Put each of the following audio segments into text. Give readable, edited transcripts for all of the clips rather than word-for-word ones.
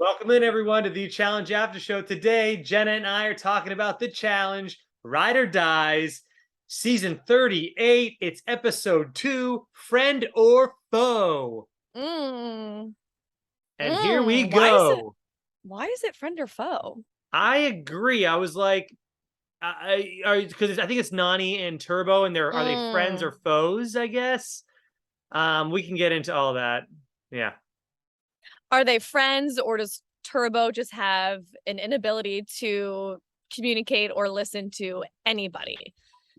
Welcome in, everyone, to the Challenge After Show. Today, Jenna and I are talking about the challenge, Ride or Dies, season 38. It's episode 2, Friend or Foe. Mm. And here we Why go. is it friend or foe? I agree. I was like, because I think it's Nani and Turbo, and are they friends or Mm. foes? I guess. We can get into all that. Yeah. Are they friends, or does Turbo just have an inability to communicate or listen to anybody?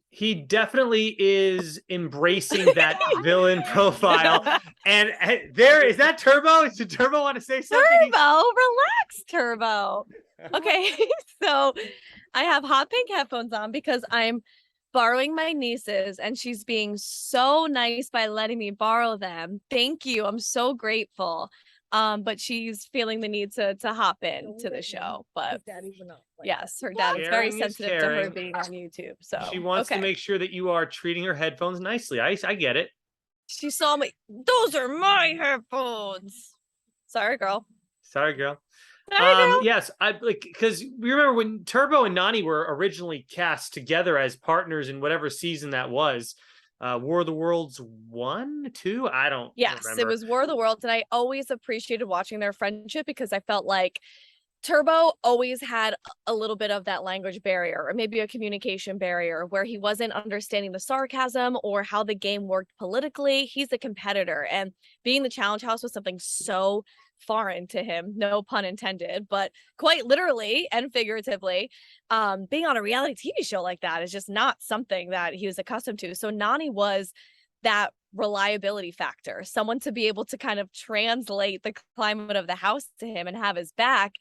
He definitely is embracing that villain profile. And there is that Turbo. Did Turbo want to say something? Turbo, relax, Turbo. Okay, so I have hot pink headphones on because I'm borrowing my niece's and she's being so nice by letting me borrow them. Thank you. I'm so grateful. But she's feeling the need to hop in to the show. But yes, her dad is very Caring is sensitive to her caring. being on YouTube. So She wants to okay. make sure that you are treating her headphones nicely. I get it. She saw me. Those are my headphones. Sorry, girl. Sorry, girl. Sorry, girl. Yes, I like because we remember when Turbo and Nani were originally cast together as partners in whatever season that was. War of the Worlds 1, 2? I don't Yes, it remember. was War of the Worlds, and I always appreciated watching their friendship because I felt like Turbo always had a little bit of that language barrier or maybe a communication barrier where he wasn't understanding the sarcasm or how the game worked politically. He's a competitor, and being the challenge house was something so foreign to him, no pun intended, but quite literally and figuratively. Being on a reality TV show like that is just not something that he was accustomed to. So Nani was that reliability factor, someone to be able to kind of translate the climate of the house to him and have his back.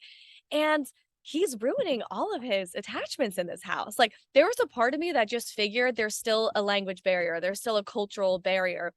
And he's ruining all of his attachments in this house. Like, there was a part of me that just figured there's still a language barrier, there's still a cultural barrier.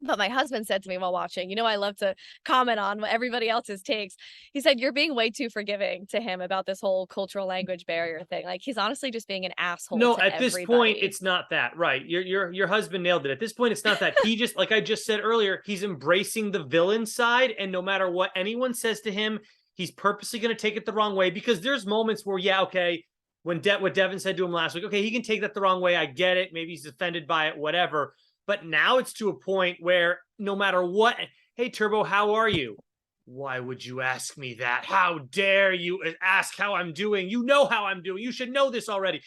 But my husband said to me while watching, I love to comment on what everybody else's takes. He said, "You're being way too forgiving to him about this whole cultural language barrier thing." Like, he's honestly just being an asshole No, to at this point, everybody. it's not that. Right. Your husband nailed it. At this point, it's not that. He just, like I just said earlier, he's embracing the villain side, and no matter what anyone says to him, he's purposely going to take it the wrong way, because there's moments where, yeah, okay, when what Devin said to him last week, okay, he can take that the wrong way. I get it. Maybe he's offended by it, whatever. But now it's to a point where no matter what, hey, Turbo, how are you? Why would you ask me that? How dare you ask how I'm doing? You know how I'm doing. You should know this already.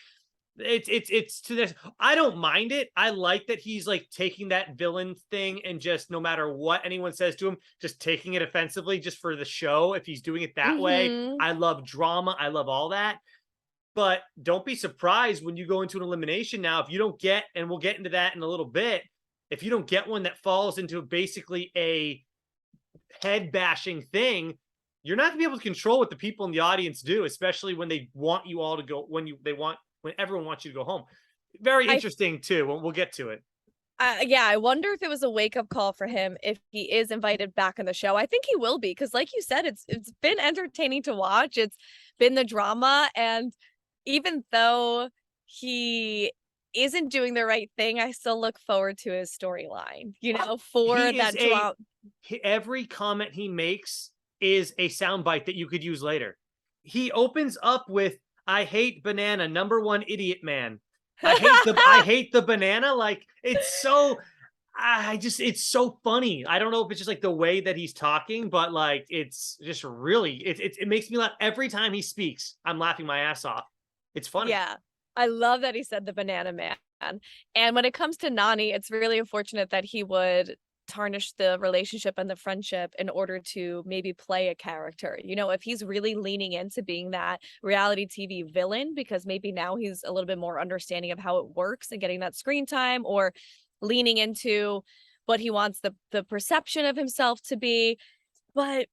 It's to this. I don't mind it. I like that he's like taking that villain thing and just, no matter what anyone says to him, just taking it offensively just for the show. If he's doing it that way, Mm-hmm. I love drama. I love all that. But don't be surprised when you go into an elimination now, if you don't get, and we'll get into that in a little bit, if you don't get one that falls into basically a head bashing thing, you're not gonna be able to control what the people in the audience do, especially when they want you all to go, when everyone wants you to go home. Very I interesting too. We'll get to it. Yeah, I wonder if it was a wake-up call for him if he is invited back on the show. I think he will be, because like you said, it's been entertaining to watch. It's been the drama, and even though he isn't doing the right thing, I still look forward to his storyline, for He is that drama. every comment he makes is a soundbite that you could use later. He opens up with, "I hate banana, number one idiot man. I hate the banana." Like, it's so, it's so funny. I don't know if it's just like the way that he's talking, but like, it's just really, it makes me laugh every time he speaks. I'm laughing my ass off. It's funny. Yeah. I love that he said the banana man. And when it comes to Nani, it's really unfortunate that he would tarnish the relationship and the friendship in order to maybe play a character. If he's really leaning into being that reality TV villain, because maybe now he's a little bit more understanding of how it works and getting that screen time, or leaning into what he wants the perception of himself to be. But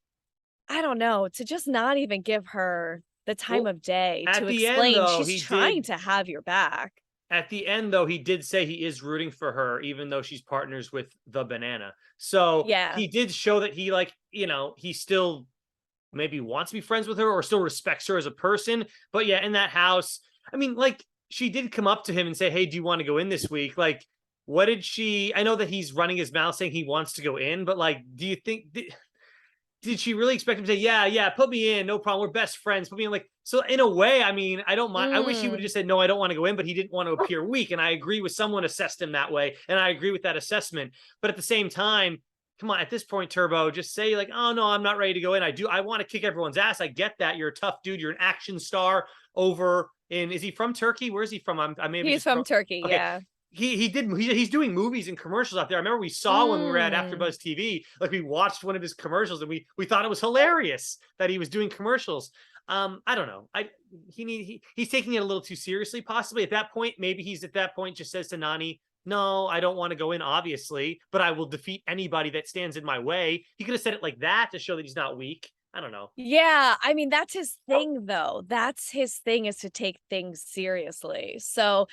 I don't know, to just not even give her the time Well, of day at to the end explain though, she's trying to have your back. he did say he is rooting for her, even though she's partners with the banana. So Yeah. he did show that he, like, he still maybe wants to be friends with her or still respects her as a person. But yeah, in that house, I mean, like, she did come up to him and say, "Hey, do you want to go in this week?" Like, what did she? I know that he's running his mouth saying he wants to go in, but like, do you think? did she really expect him to say, yeah, put me in, no problem, we're best friends, put me in? Like, so in a way, I mean, I don't mind. I wish he would have just said, no, I don't want to go in, but he didn't want to appear weak. And I agree with someone assessed him that way. And I agree with that assessment. But at the same time, come on, at this point, Turbo, just say like, oh no, I'm not ready to go in. I want to kick everyone's ass. I get that. You're a tough dude. You're an action star over in, is he from Turkey? Where is he from? I maybe He's from Turkey, okay. yeah. He's doing movies and commercials out there. I remember we saw when we were at Mm. AfterBuzz TV, like we watched one of his commercials and we thought it was hilarious that he was doing commercials. I don't know. He's taking it a little too seriously, possibly. At that point, maybe he's at that point just says to Nani, no, I don't want to go in, obviously, but I will defeat anybody that stands in my way. He could have said it like that to show that he's not weak. I don't know. Yeah, I mean, that's his thing, though. That's his thing, is to take things seriously. So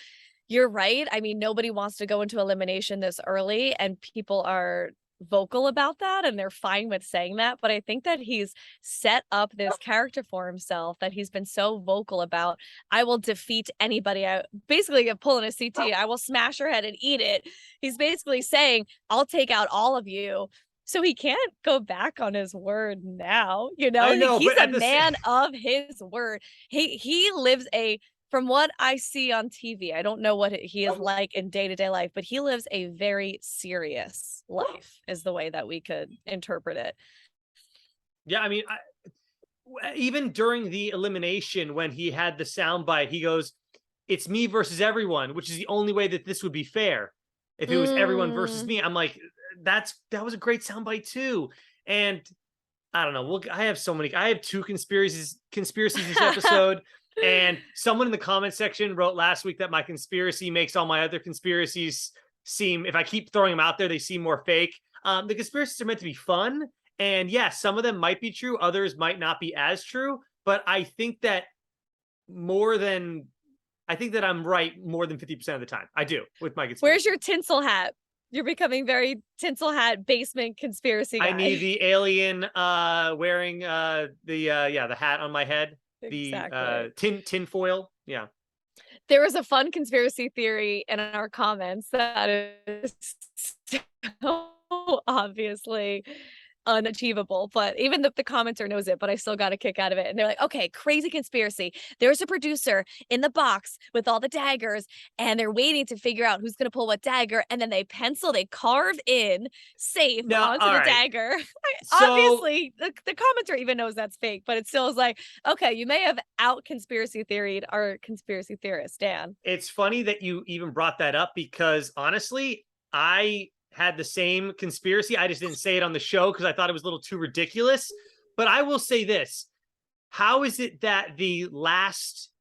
you're right. I mean, nobody wants to go into elimination this early, and people are vocal about that, and they're fine with saying that. But I think that he's set up this character for himself that he's been so vocal about. I will defeat anybody. I basically pulling a CT. I will smash her head and eat it. He's basically saying, I'll take out all of you. So he can't go back on his word now. I know, He's but a man of his word. He lives a, from what I see on TV, I don't know what he is like in day-to-day life, but he lives a very serious life, is the way that we could interpret it. Yeah, I mean, even during the elimination, when he had the soundbite, he goes, "It's me versus everyone," which is the only way that this would be fair. If it was everyone versus me, I'm like, that was a great soundbite too. And I don't know. I have two conspiracies this episode. And someone in the comment section wrote last week that my conspiracy makes all my other conspiracies seem, if I keep throwing them out there, they seem more fake. The conspiracies are meant to be fun. And yes, some of them might be true. Others might not be as true. But I think that I'm right more than 50% of the time. I do with my conspiracy. Where's your tinsel hat? You're becoming very tinsel hat basement conspiracy guy. I need the alien wearing the hat on my head. Exactly. The tin foil. Yeah. There was a fun conspiracy theory in our comments that is so obviously unachievable, but even the commenter knows it, but I still got a kick out of it. And they're like, okay, crazy conspiracy. There's a producer in the box with all the daggers, and they're waiting to figure out who's going to pull what dagger. And then they carve in safe onto the dagger. Obviously, the commenter even knows that's fake, but it still is like, okay, you may have out conspiracy theoried our conspiracy theorist, Dan. It's funny that you even brought that up, because honestly, I had the same conspiracy. I just didn't say it on the show because I thought it was a little too ridiculous. But I will say this. How is it that the last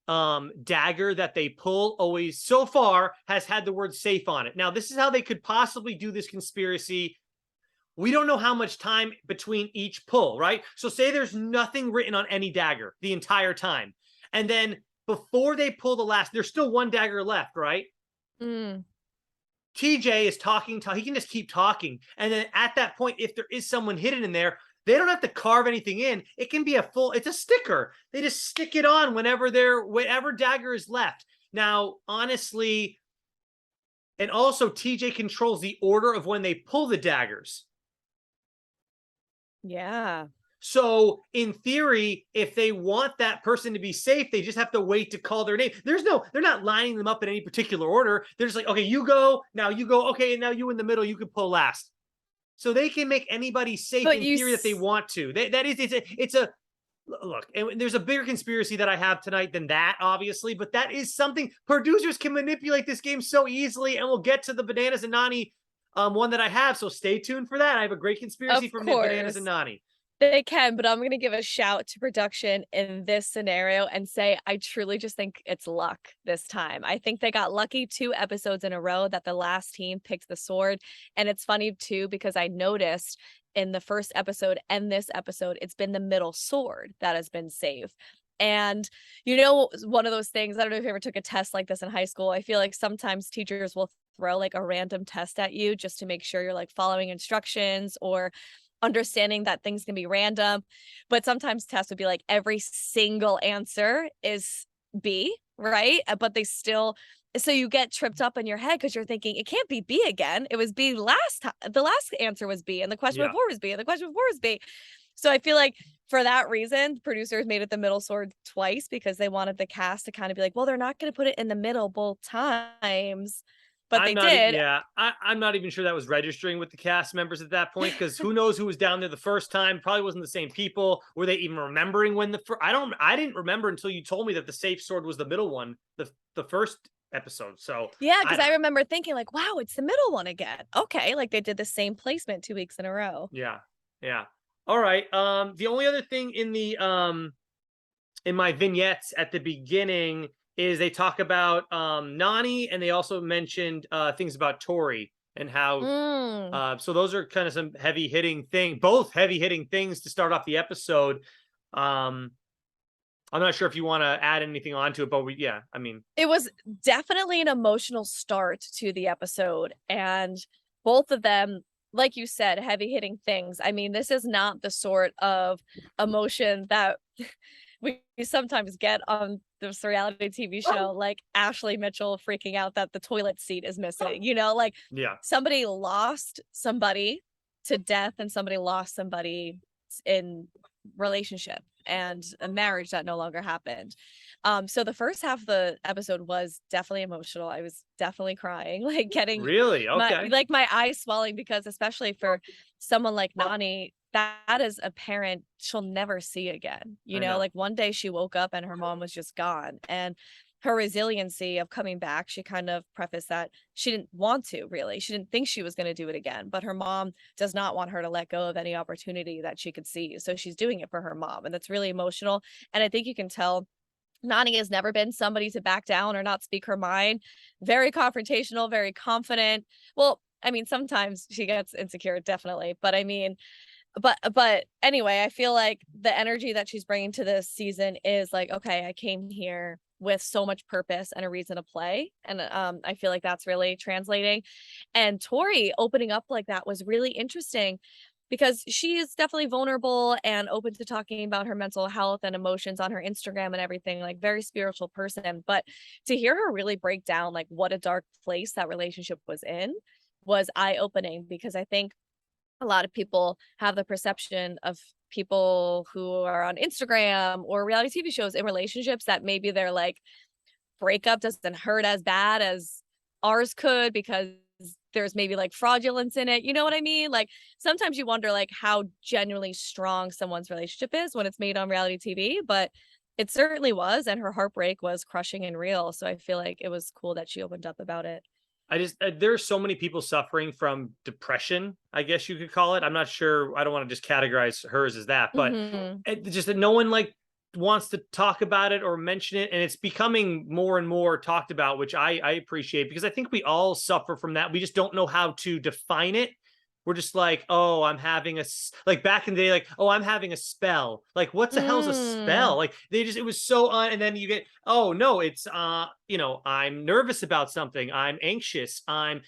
dagger that they pull always so far has had the word safe on it? Now, this is how they could possibly do this conspiracy. We don't know how much time between each pull, right? So say there's nothing written on any dagger the entire time. And then before they pull the last, there's still one dagger left, right? TJ is talking, he can just keep talking. And then at that point, if there is someone hidden in there, they don't have to carve anything in. It can be it's a sticker. They just stick it on whatever dagger is left. Now, honestly, and also TJ controls the order of when they pull the daggers. Yeah. So in theory, if they want that person to be safe, they just have to wait to call their name. They're not lining them up in any particular order. They're just like, okay, you go, now you go, okay, and now you in the middle, you can pull last. So they can make anybody safe in theory that they want to. It's a look, and there's a bigger conspiracy that I have tonight than that, obviously, but that is something producers can manipulate this game so easily, and we'll get to the Bananas and Nani one that I have. So stay tuned for that. I have a great conspiracy from Bananas and Nani. They can, but I'm going to give a shout to production in this scenario and say I truly just think it's luck this time. I think they got lucky 2 episodes in a row that the last team picked the sword. And it's funny too, because I noticed in the first episode and this episode, it's been the middle sword that has been safe. And, one of those things, I don't know if you ever took a test like this in high school. I feel like sometimes teachers will throw like a random test at you just to make sure you're like following instructions or understanding that things can be random. But sometimes tests would be like every single answer is B, right? But they still, so you get tripped up in your head because you're thinking it can't be B again. It was B last time. The last answer was B, and the question before was B, and the question before was B. So I feel like for that reason, producers made it the middle sword twice because they wanted the cast to kind of be like, well, they're not going to put it in the middle both times, but they did. I'm not even sure that was registering with the cast members at that point, because who knows who was down there the first time? Probably wasn't the same people. Were they even remembering when I didn't remember until you told me that the safe sword was the middle one, the first episode. So yeah, because I remember thinking like, wow, it's the middle one again. Okay, like they did the same placement 2 weeks in a row. Yeah. All right. The only other thing in my vignettes at the beginning is they talk about Nani, and they also mentioned things about Tori and how so those are kind of some both heavy hitting things to start off the episode. I'm not sure if you want to add anything onto it, but I mean, it was definitely an emotional start to the episode, and both of them, like you said, heavy hitting things. I mean, this is not the sort of emotion that we sometimes get on this reality TV show, like Ashley Mitchell freaking out that the toilet seat is missing, like somebody lost somebody to death and somebody lost somebody in relationship and a marriage that no longer happened. So the first half of the episode was definitely emotional. I was definitely crying, like getting really okay, my eyes swelling, because especially for someone like Nani, that is a parent she'll never see again. Like one day she woke up and her mom was just gone, and her resiliency of coming back, she kind of prefaced that she didn't want to, really. She didn't think she was going to do it again, but her mom does not want her to let go of any opportunity that she could see. So she's doing it for her mom, and that's really emotional. And I think you can tell Nani has never been somebody to back down or not speak her mind. Very confrontational, very confident. Well, I mean, sometimes she gets insecure, definitely. But I mean, but anyway, I feel like the energy that she's bringing to this season is like, okay, I came here with so much purpose and a reason to play, and I feel like that's really translating. And Tori opening up like that was really interesting, because she is definitely vulnerable and open to talking about her mental health and emotions on her Instagram and everything, like very spiritual person. But to hear her really break down like what a dark place that relationship was in was eye-opening, because I think a lot of people have the perception of people who are on Instagram or reality TV shows in relationships that maybe their like breakup doesn't hurt as bad as ours could, because there's maybe like fraudulence in it. You know what I mean? Like sometimes you wonder like how genuinely strong someone's relationship is when it's made on reality TV, but it certainly was. And her heartbreak was crushing and real. So I feel like it was cool that she opened up about it. There's so many people suffering from depression, I guess you could call it. I'm not sure. I don't want to just categorize hers as that, but just that no one like wants to talk about it or mention it. And it's becoming more and more talked about, which I appreciate, because I think we all suffer from that. We just don't know how to define it. We're just like, oh, I'm having like back in the day, like, oh, I'm having a spell. Like, what the hell's a spell? Like it was so and then you get, oh no, it's I'm nervous about something. I'm anxious.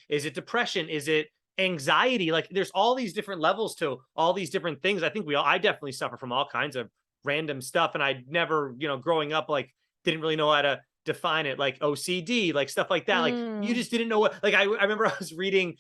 Is it depression? Is it anxiety? Like there's all these different levels to all these different things. I definitely suffer from all kinds of random stuff. And I never, growing up, like didn't really know how to define it, like OCD, like stuff like that. Like you just didn't know what, like, I remember I was reading,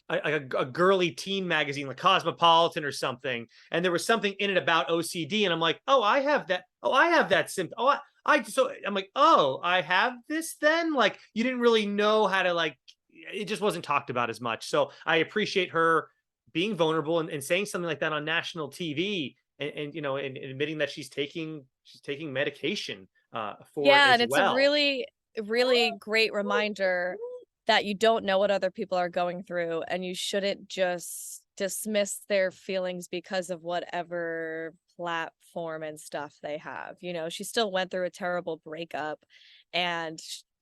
a girly teen magazine like Cosmopolitan or something, and there was something in it about OCD, and I'm like, oh, I have that symptom. So I'm like, oh, I have this then. Like you didn't really know how to, like, it just wasn't talked about as much. So I appreciate her being vulnerable and saying something like that on national TV, and admitting that she's taking medication for it as and it's well. a really, really great reminder that you don't know what other people are going through, and you shouldn't just dismiss their feelings because of whatever platform and stuff they have. She still went through a terrible breakup, and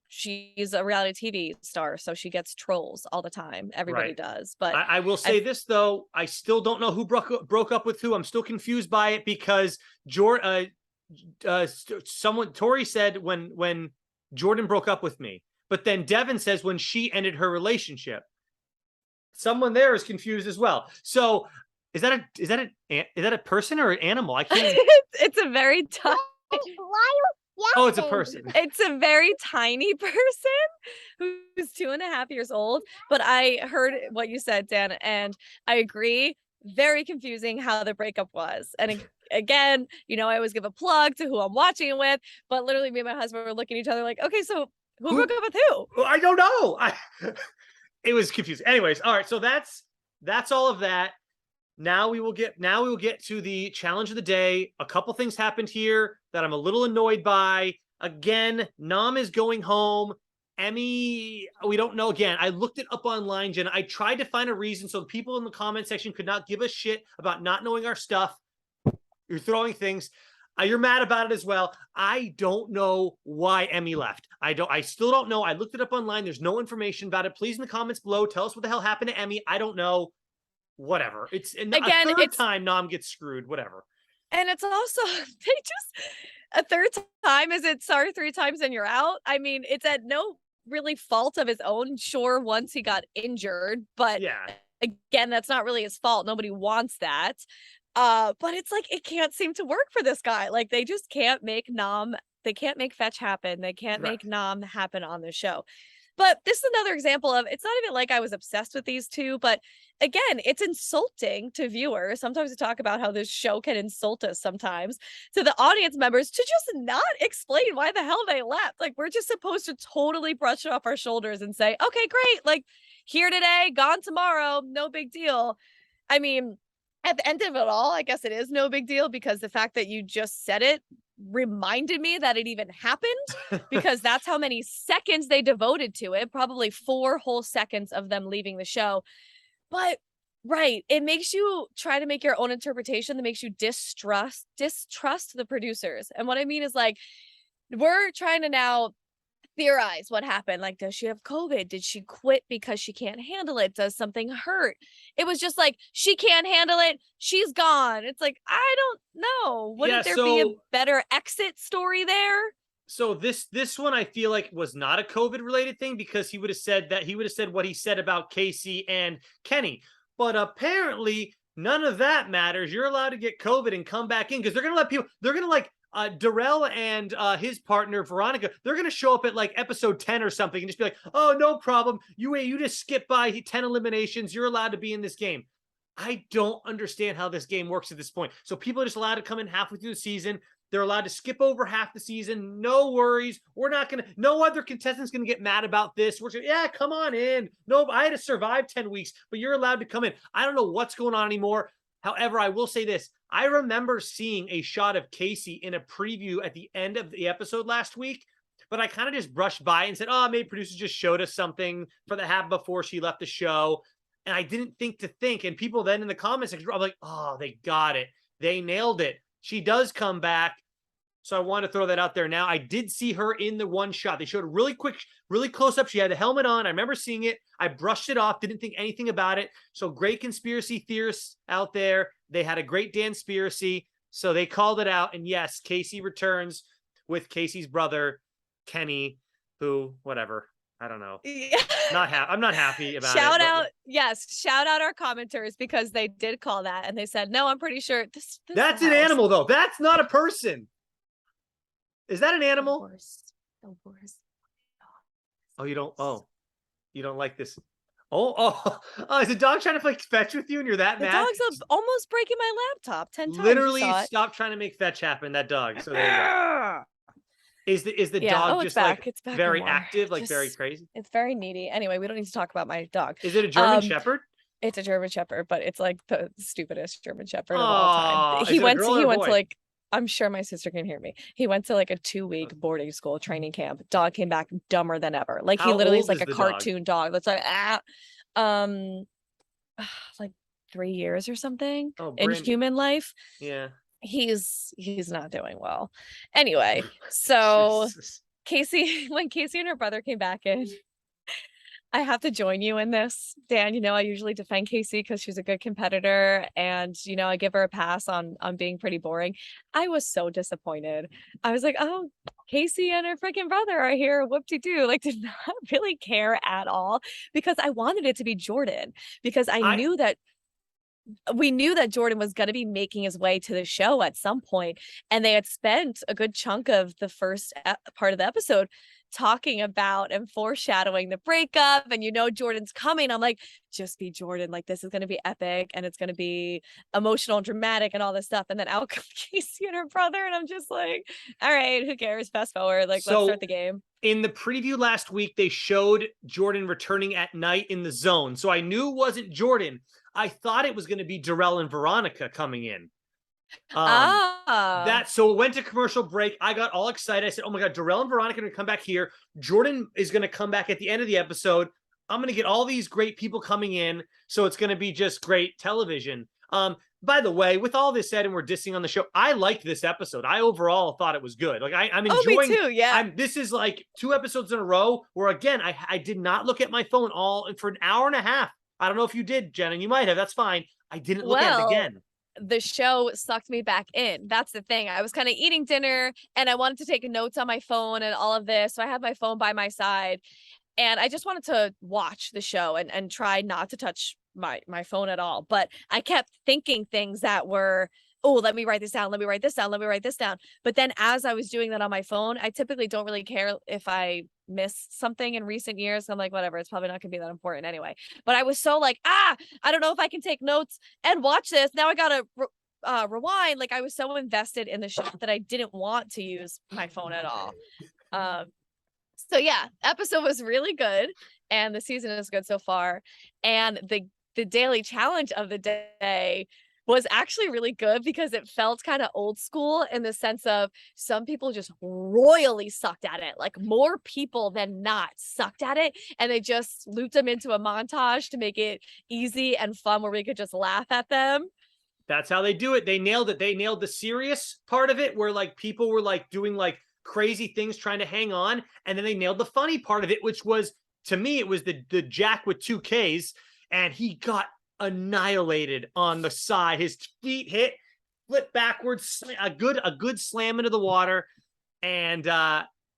she's a reality TV star, so she gets trolls all the time. Everybody does. But I will say this though, I still don't know who broke up with who. I'm still confused by it, because Tori said when Jordan broke up with me. But then Devin says when she ended her relationship. Someone there is confused as well. So is that a person or an animal? I can't. It's a very tough. Oh, it's a person. It's a very tiny person who's 2.5 years old. But I heard what you said, Dan, and I agree. Very confusing how the breakup was. And again, I always give a plug to who I'm watching it with, but literally me and my husband were looking at each other like, okay, so who broke up with who? I don't know. It was confusing. Anyways, all right. So that's all of that. Now we will get to the challenge of the day. A couple things happened here that I'm a little annoyed by. Again, Nam is going home. Emmy, we don't know. Again, I looked it up online, Jenna. I tried to find a reason so the people in the comment section could not give a shit about not knowing our stuff. You're throwing things. You're mad about it as well. I don't know why Emmy left. I still don't know. I looked it up online. There's no information about it. Please in the comments below, tell us what the hell happened to Emmy. I don't know. Whatever. It's again, a third time Nam gets screwed. Whatever. And it's also a third time. Is it sorry 3 times and you're out? I mean, it's at no really fault of his own. Sure, once he got injured, but yeah, again, that's not really his fault. Nobody wants that. But it's like it can't seem to work for this guy. Like they just can't make Nam. They can't make fetch happen. They can't make Nam happen on the show. But this is another example of it's not even like I was obsessed with these two, but again, it's insulting to viewers. Sometimes we talk about how this show can insult us sometimes to the audience members to just not explain why the hell they left. Like we're just supposed to totally brush it off our shoulders and say, okay, great. Like here today, gone tomorrow, no big deal. I mean, at the end of it all, I guess it is no big deal because the fact that you just said it reminded me that it even happened because that's how many seconds they devoted to it, probably 4 whole seconds of them leaving the show. But it makes you try to make your own interpretation that makes you distrust the producers. And what I mean is like we're trying to now theorize what happened. Like, does she have COVID? Did she quit because she can't handle it? Does something hurt? It was just like, she can't handle it. She's gone. It's like, I don't know. Wouldn't there be a better exit story there? So this one I feel like was not a COVID related thing because he would have said what he said about Casey and Kenny. But apparently none of that matters. You're allowed to get COVID and come back in because they're going to like Darrell and his partner Veronica, they're gonna show up at like episode 10 or something and just be like, oh, no problem, you just skip by 10 eliminations, you're allowed to be in this game. I don't understand how this game works at this point. So people are just allowed to come in halfway through the season. They're allowed to skip over half the season. No worries. No other contestant's gonna get mad about this. Come on in. No, I had to survive 10 weeks, but you're allowed to come in. I don't know what's going on anymore. However, I will say this. I remember seeing a shot of Casey in a preview at the end of the episode last week, but I kind of just brushed by and said, oh, maybe producers just showed us something for the half before she left the show. And I didn't think to think. And people then in the comments section, I'm like, oh, they got it. They nailed it. She does come back. So I want to throw that out there now. I did see her in the one shot. They showed a really quick, really close up. She had the helmet on. I remember seeing it. I brushed it off, didn't think anything about it. So great conspiracy theorists out there. They had a great Danspiracy. So they called it out. And yes, Casey returns with Casey's brother, Kenny, who, whatever. I don't know. I'm not happy about it. Shout out our commenters because they did call that. And they said, no, I'm pretty sure. That's an animal, though. That's not a person. Is that an animal? The worst. Oh, you don't like this. Oh, is the dog trying to like fetch with you and you're that mad? The dog's almost breaking my laptop 10 times. Literally stop trying to make fetch happen, that dog. So there you go. Is the dog just like very active, like very crazy? It's very needy. Anyway, we don't need to talk about my dog. Is it a German Shepherd? It's a German Shepherd, but it's like the stupidest German Shepherd of all time. He went to like, I'm sure my sister can hear me. He went to like a 2-week boarding school training camp. Dog came back dumber than ever. Like he literally is like a cartoon dog that's like like 3 years or something in human life. Yeah. He's not doing well. Anyway, so when Casey and her brother came back in, I have to join you in this, Dan. I usually defend Casey because she's a good competitor and, I give her a pass on being pretty boring. I was so disappointed. I was like, oh, Casey and her freaking brother are here. Whoop-de-doo. Like, did not really care at all because I wanted it to be Jordan because I knew that we knew that Jordan was going to be making his way to the show at some point, and they had spent a good chunk of the first part of the episode talking about and foreshadowing the breakup, and Jordan's coming. I'm like, just be Jordan, like this is going to be epic and it's going to be emotional and dramatic and all this stuff, and then out comes Casey and her brother, and I'm just like, all right, who cares, fast forward, like let's start the game. In the preview last week, they showed Jordan returning at night in the zone, so I knew it wasn't Jordan. I thought it was going to be Darrell and Veronica coming in. So it went to commercial break. I got all excited. I said, oh my God, Darrell and Veronica are going to come back here. Jordan is going to come back at the end of the episode. I'm going to get all these great people coming in. So it's going to be just great television. By the way, with all this said, and we're dissing on the show, I liked this episode. I overall thought it was good. Like I'm enjoying. Oh, me too. Yeah. This is like 2 episodes in a row where, again, I did not look at my phone for an hour and a half. I don't know if you did, Jenna. You might have. That's fine. I didn't look at it again. The show sucked me back in. That's the thing. I was kind of eating dinner and I wanted to take notes on my phone and all of this. So I had my phone by my side and I just wanted to watch the show and try not to touch my phone at all. But I kept thinking things that were, oh, let me write this down. Let me write this down. Let me write this down. But then as I was doing that on my phone, I typically don't really care if I miss something in recent years. I'm like, whatever, it's probably not gonna be that important anyway. But I was so like, I don't know if I can take notes and watch this. Now I gotta rewind. Like I was so invested in the show that I didn't want to use my phone at all. So yeah, episode was really good and the season is good so far. And the daily challenge of the day was actually really good because it felt kind of old school in the sense of some people just royally sucked at it, like more people than not sucked at it. And they just looped them into a montage to make it easy and fun where we could just laugh at them. That's how they do it. They nailed it. They nailed the serious part of it where like people were like doing like crazy things trying to hang on. And then they nailed the funny part of it, which was, to me, it was the Jack with 2 Ks, and he got annihilated on the side. His feet hit, flip backwards, a good slam into the water, and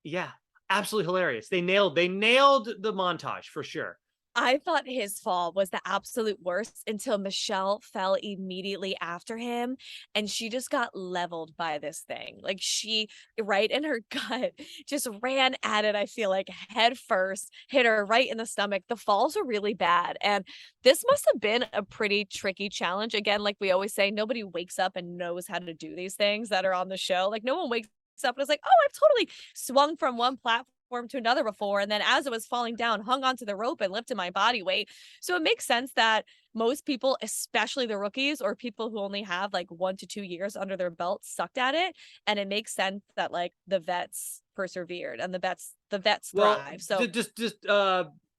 yeah, absolutely hilarious. They nailed the montage for sure. I thought his fall was the absolute worst until Michelle fell immediately after him and she just got leveled by this thing. Like she, right in her gut, just ran at it, I feel like, head first, hit her right in the stomach. The falls were really bad. And this must have been a pretty tricky challenge. Again, like we always say, nobody wakes up and knows how to do these things that are on the show. Like no one wakes up and is like, oh, I've totally swung from one platform to another before, and then as it was falling down, hung onto the rope and lifted my body weight. So it makes sense that most people, especially the rookies or people who only have like 1 to 2 years under their belt, sucked at it. And it makes sense that like the vets persevered and the vets thrive. So just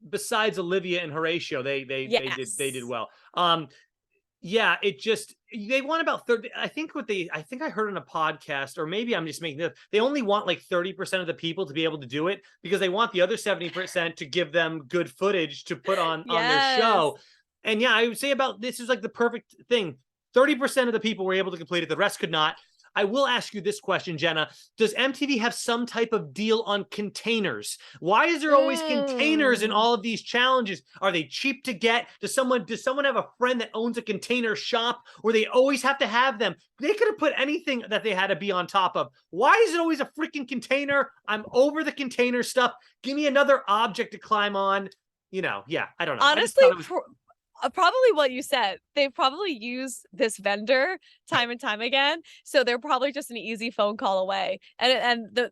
besides Olivia and Horatio, they did well. Yeah, they want about 30. I think I heard on a podcast, or maybe I'm just making this, they only want like 30% of the people to be able to do it because they want the other 70% to give them good footage to put on their show. And yeah, I would say about this is like the perfect thing. 30% of the people were able to complete it. The rest could not. I will ask you this question, Jenna. Does MTV have some type of deal on containers? Why is there always containers in all of these challenges? Are they cheap to get? Does someone have a friend that owns a container shop where they always have to have them? They could have put anything that they had to be on top of. Why is it always a freaking container? I'm over the container stuff. Give me another object to climb on. Yeah, I don't know. Honestly, probably what you said. They probably use this vendor time and time again, so they're probably just an easy phone call away. And the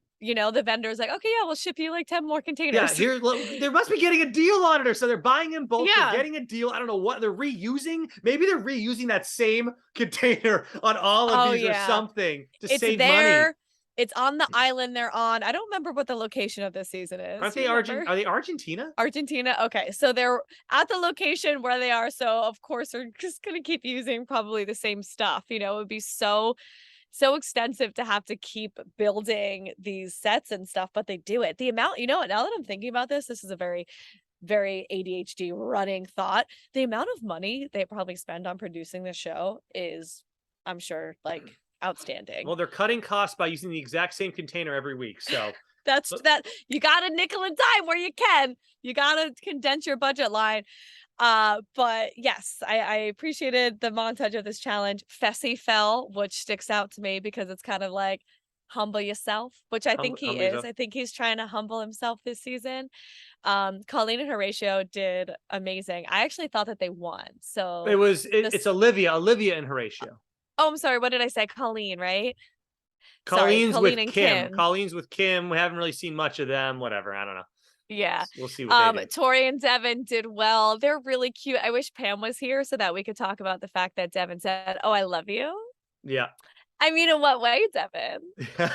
vendor's like, okay, yeah, we'll ship you like 10 more containers. Yeah, they must be getting a deal on it, or so they're buying in bulk. Yeah. They're getting a deal. I don't know what they're reusing. Maybe they're reusing that same container on all of these or something to save money. It's on the island they're on. I don't remember what the location of this season is. Are they Argentina? Argentina. Okay. So they're at the location where they are. So of course they're just going to keep using probably the same stuff. It would be so extensive to have to keep building these sets and stuff, but they do it. The amount, now that I'm thinking about this is a very, very ADHD running thought. The amount of money they probably spend on producing this show is, I'm sure, like outstanding. Well, they're cutting costs by using the exact same container every week. So that you got to nickel and dime where you can. You got to condense your budget line. But yes, I appreciated the montage of this challenge. Fessy fell, which sticks out to me because it's kind of like humble yourself, which I think he Humble is. yourself. I think he's trying to humble himself this season. Colleen and Horatio did amazing. I actually thought that they won. So It's this Olivia and Horatio. oh, I'm sorry, what did I say? Colleen, right? Sorry, Colleen's Colleen with and Kim. Kim. Colleen's with Kim. We haven't really seen much of them. Whatever. I don't know. Yeah. We'll see what they do. Tori and Devin did well. They're really cute. I wish Pam was here so that we could talk about the fact that Devin said, "Oh, I love you." Yeah. I mean, in what way, Devin?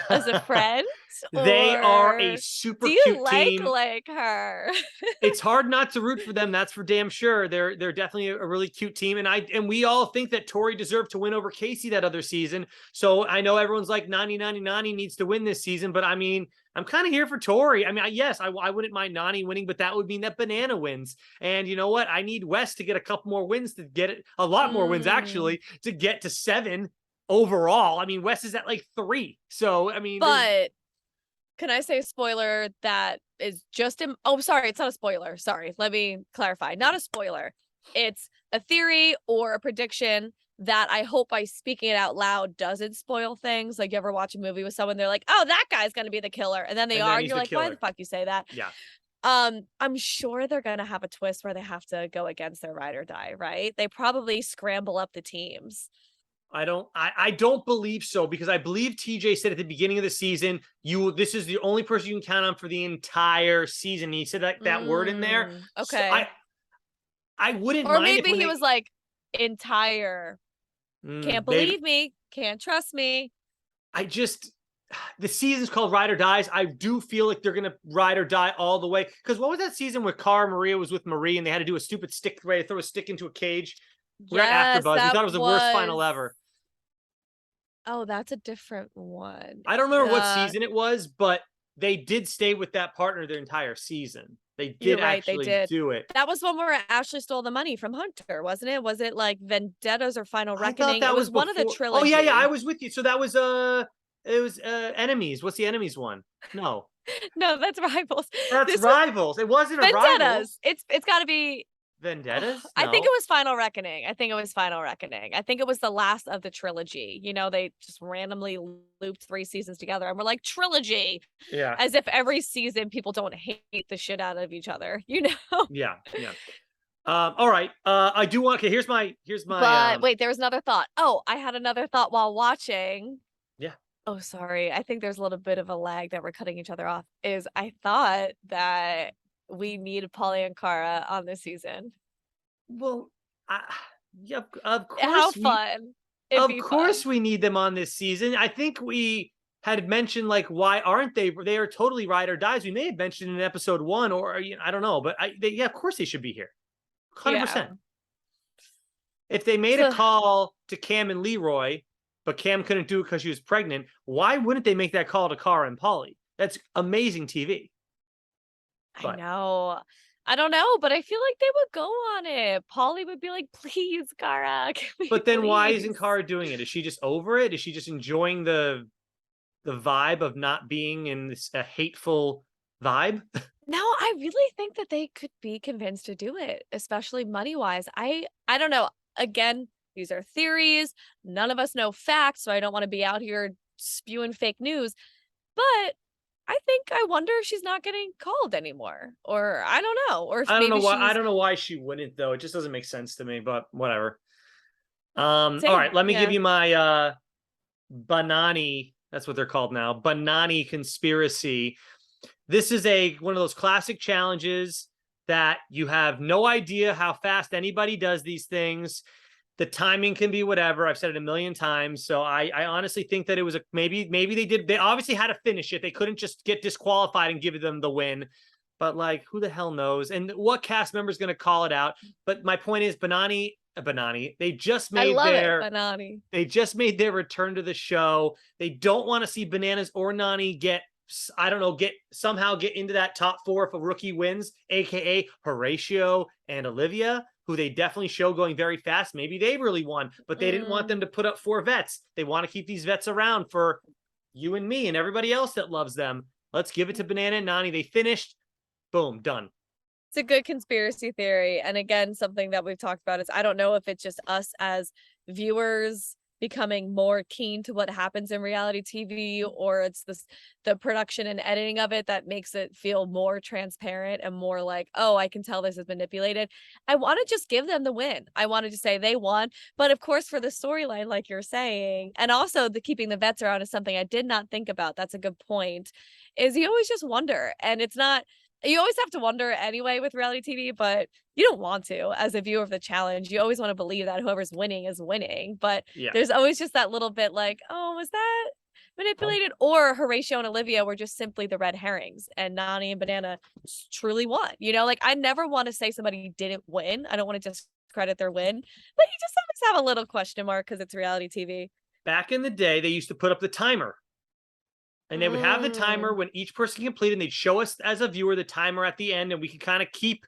As a friend? They are a Or super do you cute team. like her? It's hard not to root for them. That's for damn sure. They're definitely a really cute team, and we all think that Tori deserved to win over Casey that other season. So I know everyone's like Nani needs to win this season, but I mean, I'm kind of here for Tori. I mean, yes, I wouldn't mind Nani winning, but that would mean that Banana wins. And you know what? I need Wes to get a couple more wins to get it, a lot more wins actually, to get to 7 overall. I mean, Wes is at like 3. So I mean, But can I say a spoiler that is just in oh, sorry, it's not a spoiler. Sorry. Let me clarify. Not a spoiler. It's a theory or a prediction that I hope by speaking it out loud doesn't spoil things. Like you ever watch a movie with someone, they're like, "Oh, that guy's gonna be the killer," and then they and are, then and he's you're the like, "Why killer. the fuck you say that?" Yeah. I'm sure they're gonna have a twist where they have to go against their ride or die, right? They probably scramble up the teams. I don't believe so, because I believe TJ said at the beginning of the season, this is the only person you can count on for the entire season. He said that word in there. So Okay. I wouldn't Or mind if maybe when he they was like, entire. Can't maybe believe me. Can't trust me. I just the season's called Ride or Dies. I do feel like they're gonna ride or die all the way. Because what was that season where Cara Maria was with Marie and they had to do a stupid stick way to throw a stick into a cage? We're at Yes, AfterBuzz. We that thought it was the worst final ever. Oh, that's a different one. I don't remember what season it was, but they did stay with that partner their entire season. They You're did right, they actually did. do it. That was one where Ashley stole the money from Hunter, wasn't it? Was it like Vendettas or Final I thought Reckoning? that It was was one of the before. Oh trilogy. yeah, I was with you. So that was it was Enemies. What's the Enemies one? No, No, that's Rivals. that's This was Rivals. It wasn't a Rivals. Vendettas. It's got to be Vendettas. I think it No. was Final Reckoning. I think it was Final Reckoning. I think it was the last of the trilogy. You know, they just randomly looped 3 seasons together and we're like, trilogy. Yeah. As if every season people don't hate the shit out of each other, you know? Yeah. Yeah. All right. I do want. Okay. Here's my. But wait, there was another thought. Oh, I had another thought while watching. Yeah. Oh, sorry. I think there's a little bit of a lag that we're cutting each other off. Is I thought that we needed Polly and Cara on this season. Well, yeah, of course. How fun. Of course we need them on this season. I think we had mentioned like why aren't they? They are totally ride or dies. We may have mentioned in episode 1 or I don't know, but yeah, of course they should be here. 100%. If they made a call to Cam and Leroy, but Cam couldn't do it because she was pregnant, why wouldn't they make that call to Cara and Polly? That's amazing TV. I know. I don't know, but I feel like they would go on it. Polly would be like, please, Cara. But then why isn't Cara doing it? Is she just over it? Is she just enjoying the vibe of not being in this a hateful vibe? No, I really think that they could be convinced to do it, especially money-wise. I don't know. Again, these are theories. None of us know facts, so I don't want to be out here spewing fake news. But I wonder if she's not getting called anymore, or I don't know, or if I don't know why. she's... I don't know why she wouldn't though. It just doesn't make sense to me. But whatever. Same. All right, let me give you my Banani. That's what they're called now. Banani conspiracy. This is one of those classic challenges that you have no idea how fast anybody does these things. The timing can be whatever. I've said it a million times. So I honestly think that it was maybe they obviously had to finish it. They couldn't just get disqualified and give them the win. But like, who the hell knows? And what cast member is going to call it out? But my point is, Banani, they just made they just made their return to the show. They don't want to see Bananas or Nani get somehow get into that top 4 if a rookie wins, aka Horatio and Olivia, who they definitely show going very fast. Maybe they really won, but they didn't want them to put up 4 vets. They want to keep these vets around for you and me and everybody else that loves them. Let's give it to Banana and Nani. They finished. Boom, done. It's a good conspiracy theory. And again, something that we've talked about is I don't know if it's just us as viewers becoming more keen to what happens in reality TV, or it's the production and editing of it that makes it feel more transparent and more like, oh, I can tell this is manipulated. I want to just give them the win. I wanted to say they won. But of course, for the storyline, like you're saying, and also the keeping the vets around is something I did not think about. That's a good point. Is you always just wonder, and it's not, you always have to wonder anyway with reality TV, but you don't want to as a viewer of the challenge. You always want to believe that whoever's winning is winning. But Yeah. there's always just that little bit like, oh, was that manipulated? Or Horatio and Olivia were just simply the red herrings and Nani and Banana truly won. You know, like I never want to say somebody didn't win. I don't want to discredit their win, but you just always have a little question mark because it's reality TV. Back in the day, they used to put up the timer. And they would have the timer when each person completed, and they'd show us as a viewer the timer at the end, and we could kind of keep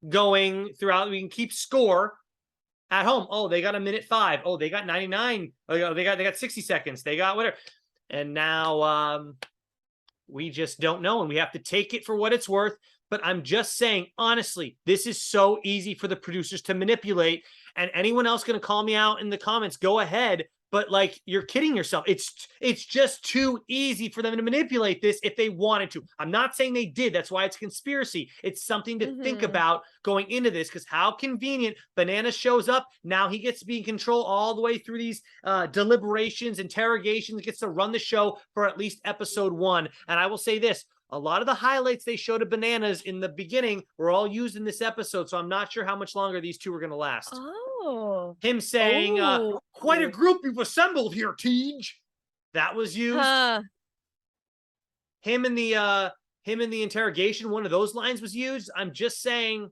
going throughout. We can keep score at home. Oh, they got a minute 5. Oh, they got 99. Oh, they got 60 seconds. They got whatever. And now we just don't know, and we have to take it for what it's worth. But I'm just saying, honestly, this is so easy for the producers to manipulate. And anyone else going to call me out in the comments, go ahead. But like, you're kidding yourself. It's just too easy for them to manipulate this if they wanted to. I'm not saying they did. That's why it's conspiracy. It's something to think about going into this, because how convenient. Banana shows up. Now he gets to be in control all the way through these deliberations, interrogations, gets to run the show for at least episode 1. And I will say this. A lot of the highlights they showed of Bananas in the beginning were all used in this episode, so I'm not sure how much longer these two are going to last. Oh. Him saying, quite a group you've assembled here, Tej. That was used. Him in the interrogation, one of those lines was used. I'm just saying,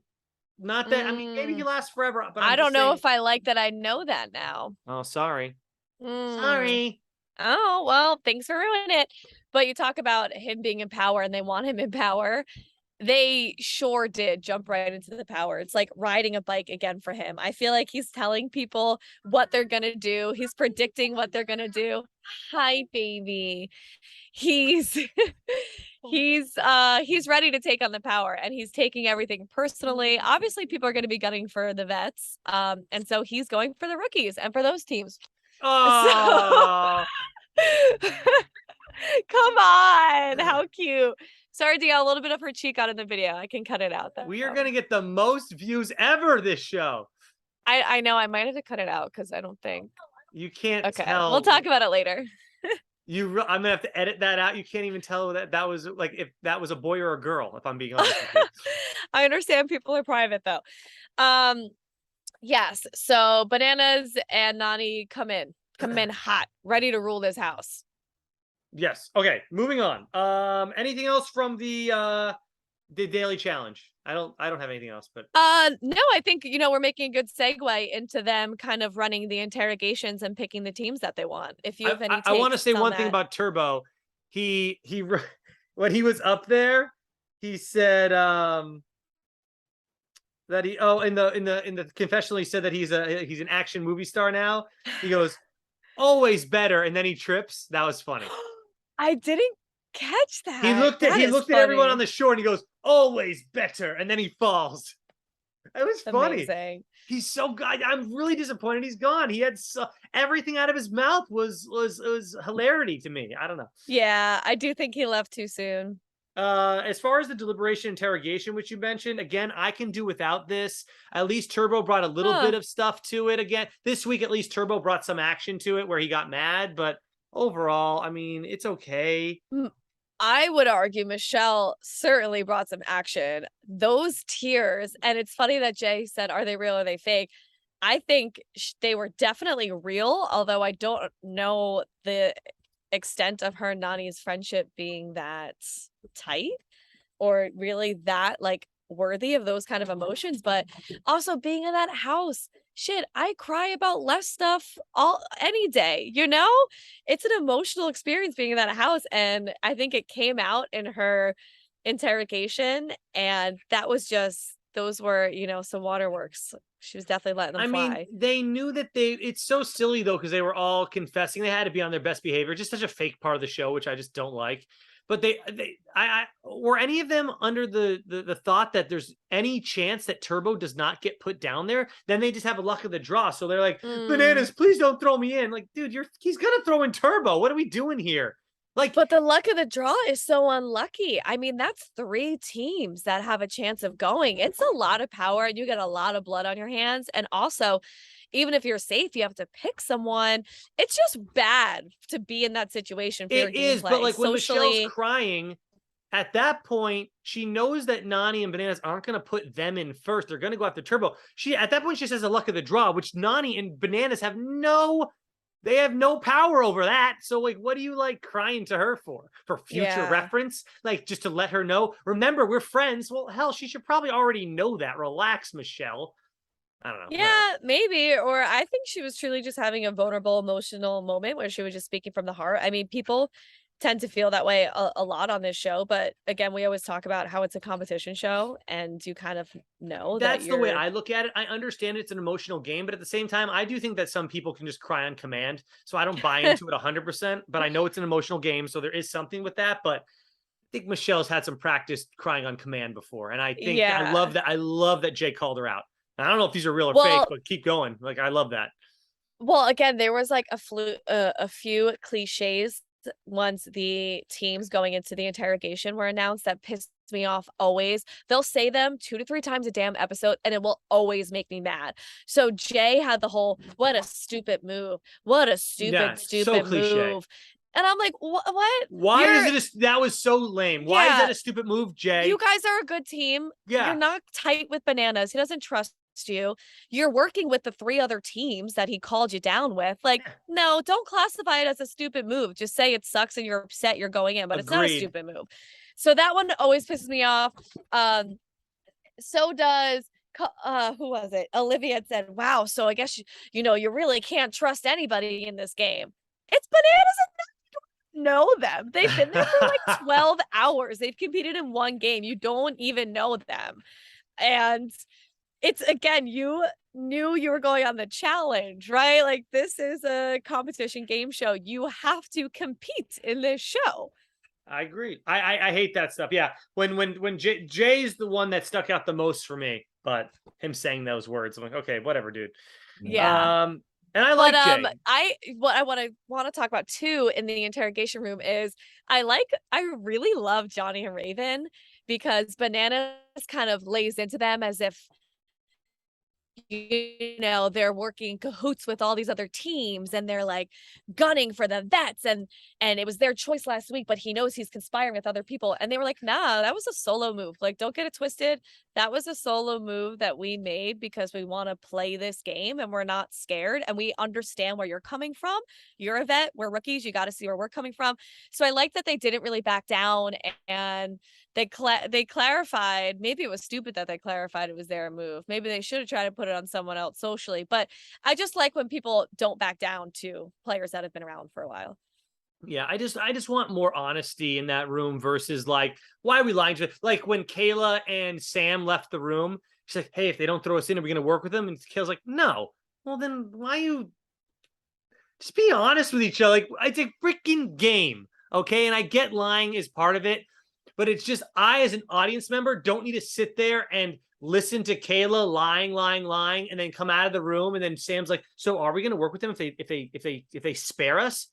not that, I mean, maybe he lasts forever, but I don't know if I like that I know that now. Oh, sorry. Sorry. Oh, well, thanks for ruining it. But you talk about him being in power and they want him in power. They sure did jump right into the power. It's like riding a bike again for him. I feel like he's telling people what they're going to do. He's predicting what they're going to do. Hi, baby. He's he's ready to take on the power, and he's taking everything personally. Obviously, people are going to be gunning for the vets. And so he's going for the rookies and for those teams. Oh. So come on, how cute. Sorry, Dia, a little bit of her cheek out in the video. I can cut it out though. We are going to get the most views ever this show. I know I might have to cut it out because I don't think you can't okay tell. We'll talk about it later. I'm gonna have to edit that out. You can't even tell that was like if that was a boy or a girl, if I'm being honest with you. I understand people are private though. Yes, so Bananas and Nani come in hot, ready to rule this house. Yes. Okay, moving on. Anything else from the daily challenge? I don't have anything else, but no, I think we're making a good segue into them kind of running the interrogations and picking the teams that they want. If you have any I want to say one that. thing about Turbo. He when he was up there, he said that he in the confessional he said that he's an action movie star now. He goes, always better, and then he trips. That was funny. I didn't catch that. He looked at everyone on the shore and he goes, always better, and then he falls. It was funny. Amazing. He's so good. I'm really disappointed he's gone. He had everything out of his mouth was hilarity to me. I don't know. Yeah, I do think he left too soon. As far as the deliberation interrogation, which you mentioned, again, I can do without this. At least Turbo brought a little bit of stuff to it again. This week, at least Turbo brought some action to it where he got mad, but overall, I mean, it's okay. I would argue Michelle certainly brought some action. Those tears, and it's funny that Jay said, are they real or are they fake? I think they were definitely real, although I don't know the extent of her and Nani's friendship being that tight or really that like worthy of those kind of emotions. But also being in that house, shit, I cry about less stuff any day, it's an emotional experience being in that house. And I think it came out in her interrogation, and that was just, those were, some waterworks. She was definitely letting them fly. I mean, they knew that it's so silly though, because they were all confessing. They had to be on their best behavior. Just such a fake part of the show, which I just don't like. but were any of them under the thought that there's any chance that Turbo does not get put down there? Then they just have a luck of the draw. So they're like, Bananas, please don't throw me in. Like, dude, he's gonna throw in Turbo. What are we doing here? Like, but the luck of the draw is so unlucky. I mean, that's 3 teams that have a chance of going. It's a lot of power and you get a lot of blood on your hands. And also, even if you're safe, you have to pick someone. It's just bad to be in that situation for your gameplay. But like when socially, Michelle's crying, at that point, she knows that Nany and Bananas aren't going to put them in first. They're going to go after Turbo. At that point, she says the luck of the draw, which Nany and Bananas have no power over that. So like, what are you like crying to her for future reference? Like just to let her know, remember, we're friends. Well, hell, she should probably already know that. Relax, Michelle. I don't know. Yeah, maybe. Or I think she was truly just having a vulnerable, emotional moment where she was just speaking from the heart. I mean, people tend to feel that way a lot on this show, but again, we always talk about how it's a competition show, and you kind of know that's the way I look at it. I understand it's an emotional game, but at the same time, I do think that some people can just cry on command. So I don't buy into it 100%, but I know it's an emotional game, so there is something with that. But I think Michelle's had some practice crying on command before, and I think I love that. I love that Jay called her out. I don't know if these are real or fake, but keep going. Like, I love that. Well, again, there was like a few cliches once the teams going into the interrogation were announced that pissed me off always. They'll say them 2 to 3 times a damn episode and it will always make me mad. So Jay had the whole, what a stupid move. What a stupid so move. And I'm like, what? Why is it that was so lame? Why is that a stupid move, Jay? You guys are a good team. Yeah. You're not tight with Bananas. He doesn't trust you. You're working with the 3 other teams that he called you down with. Like, no, don't classify it as a stupid move. Just say it sucks and you're upset you're going in, but it's not a stupid move. So that one always pisses me off. So does who was it? Olivia had said, wow, so I guess you really can't trust anybody in this game. It's Bananas and know them. They've been there for like 12 hours. They've competed in 1 game. You don't even know them. And it's, again, you knew you were going on the challenge, right? Like, this is a competition game show. You have to compete in this show. I agree. I hate that stuff. Yeah. When Jay's the one that stuck out the most for me, but him saying those words, I'm like, okay, whatever, dude. Yeah. And I like Jay. What I want to talk about too in the interrogation room is I really love Johnny and Raven, because Bananas kind of lays into them as if they're working cahoots with all these other teams and they're like gunning for the vets, and it was their choice last week, but he knows he's conspiring with other people. And they were like, nah, that was a solo move. Like, don't get it twisted. That was a solo move that we made because we want to play this game and we're not scared and we understand where you're coming from. You're a vet, we're rookies, you got to see where we're coming from. So I like that they didn't really back down, and they clarified. Maybe it was stupid that they clarified it was their move. Maybe they should have tried to put it on someone else socially. But I just like when people don't back down to players that have been around for a while. Yeah, I just want more honesty in that room versus like, why are we lying to? Like when Kayla and Sam left the room, she's like, hey, if they don't throw us in, are we going to work with them? And Kayla's like, no. Well, then why you just be honest with each other? Like, it's a freaking game, okay? And I get lying is part of it. But it's just, I, as an audience member, don't need to sit there and listen to Kayla lying, and then come out of the room. And then Sam's like, so are we going to work with them if they spare us?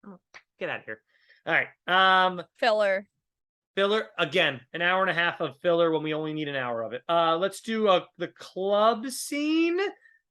Oh, get out of here. All right. Filler again, an hour and a half of filler when we only need an hour of it. Let's do the club scene.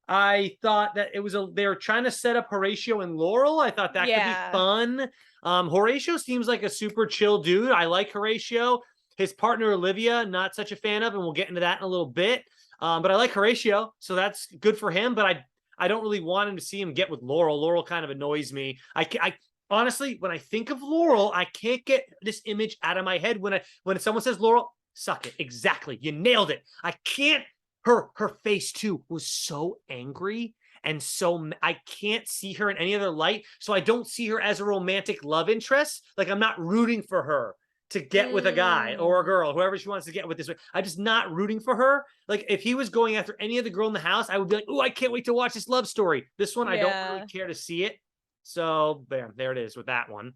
I thought that they were trying to set up Horatio and Laurel. I thought that could be fun. Horatio seems like a super chill dude. I like Horatio. His partner, Olivia, not such a fan of, and we'll get into that in a little bit. But I like Horatio, so that's good for him. But I don't really want him to see him get with Laurel. Laurel kind of annoys me. I honestly, when I think of Laurel, I can't get this image out of my head. When someone says Laurel, suck it. Exactly. You nailed it. I can't. Her face too was so angry, and so I can't see her in any other light. So I don't see her as a romantic love interest. Like, I'm not rooting for her to get with a guy or a girl, whoever she wants to get with this way. I'm just not rooting for her. Like, if he was going after any other girl in the house, I would be like, oh, I can't wait to watch this love story. This one, I don't really care to see it. So bam, there it is with that one.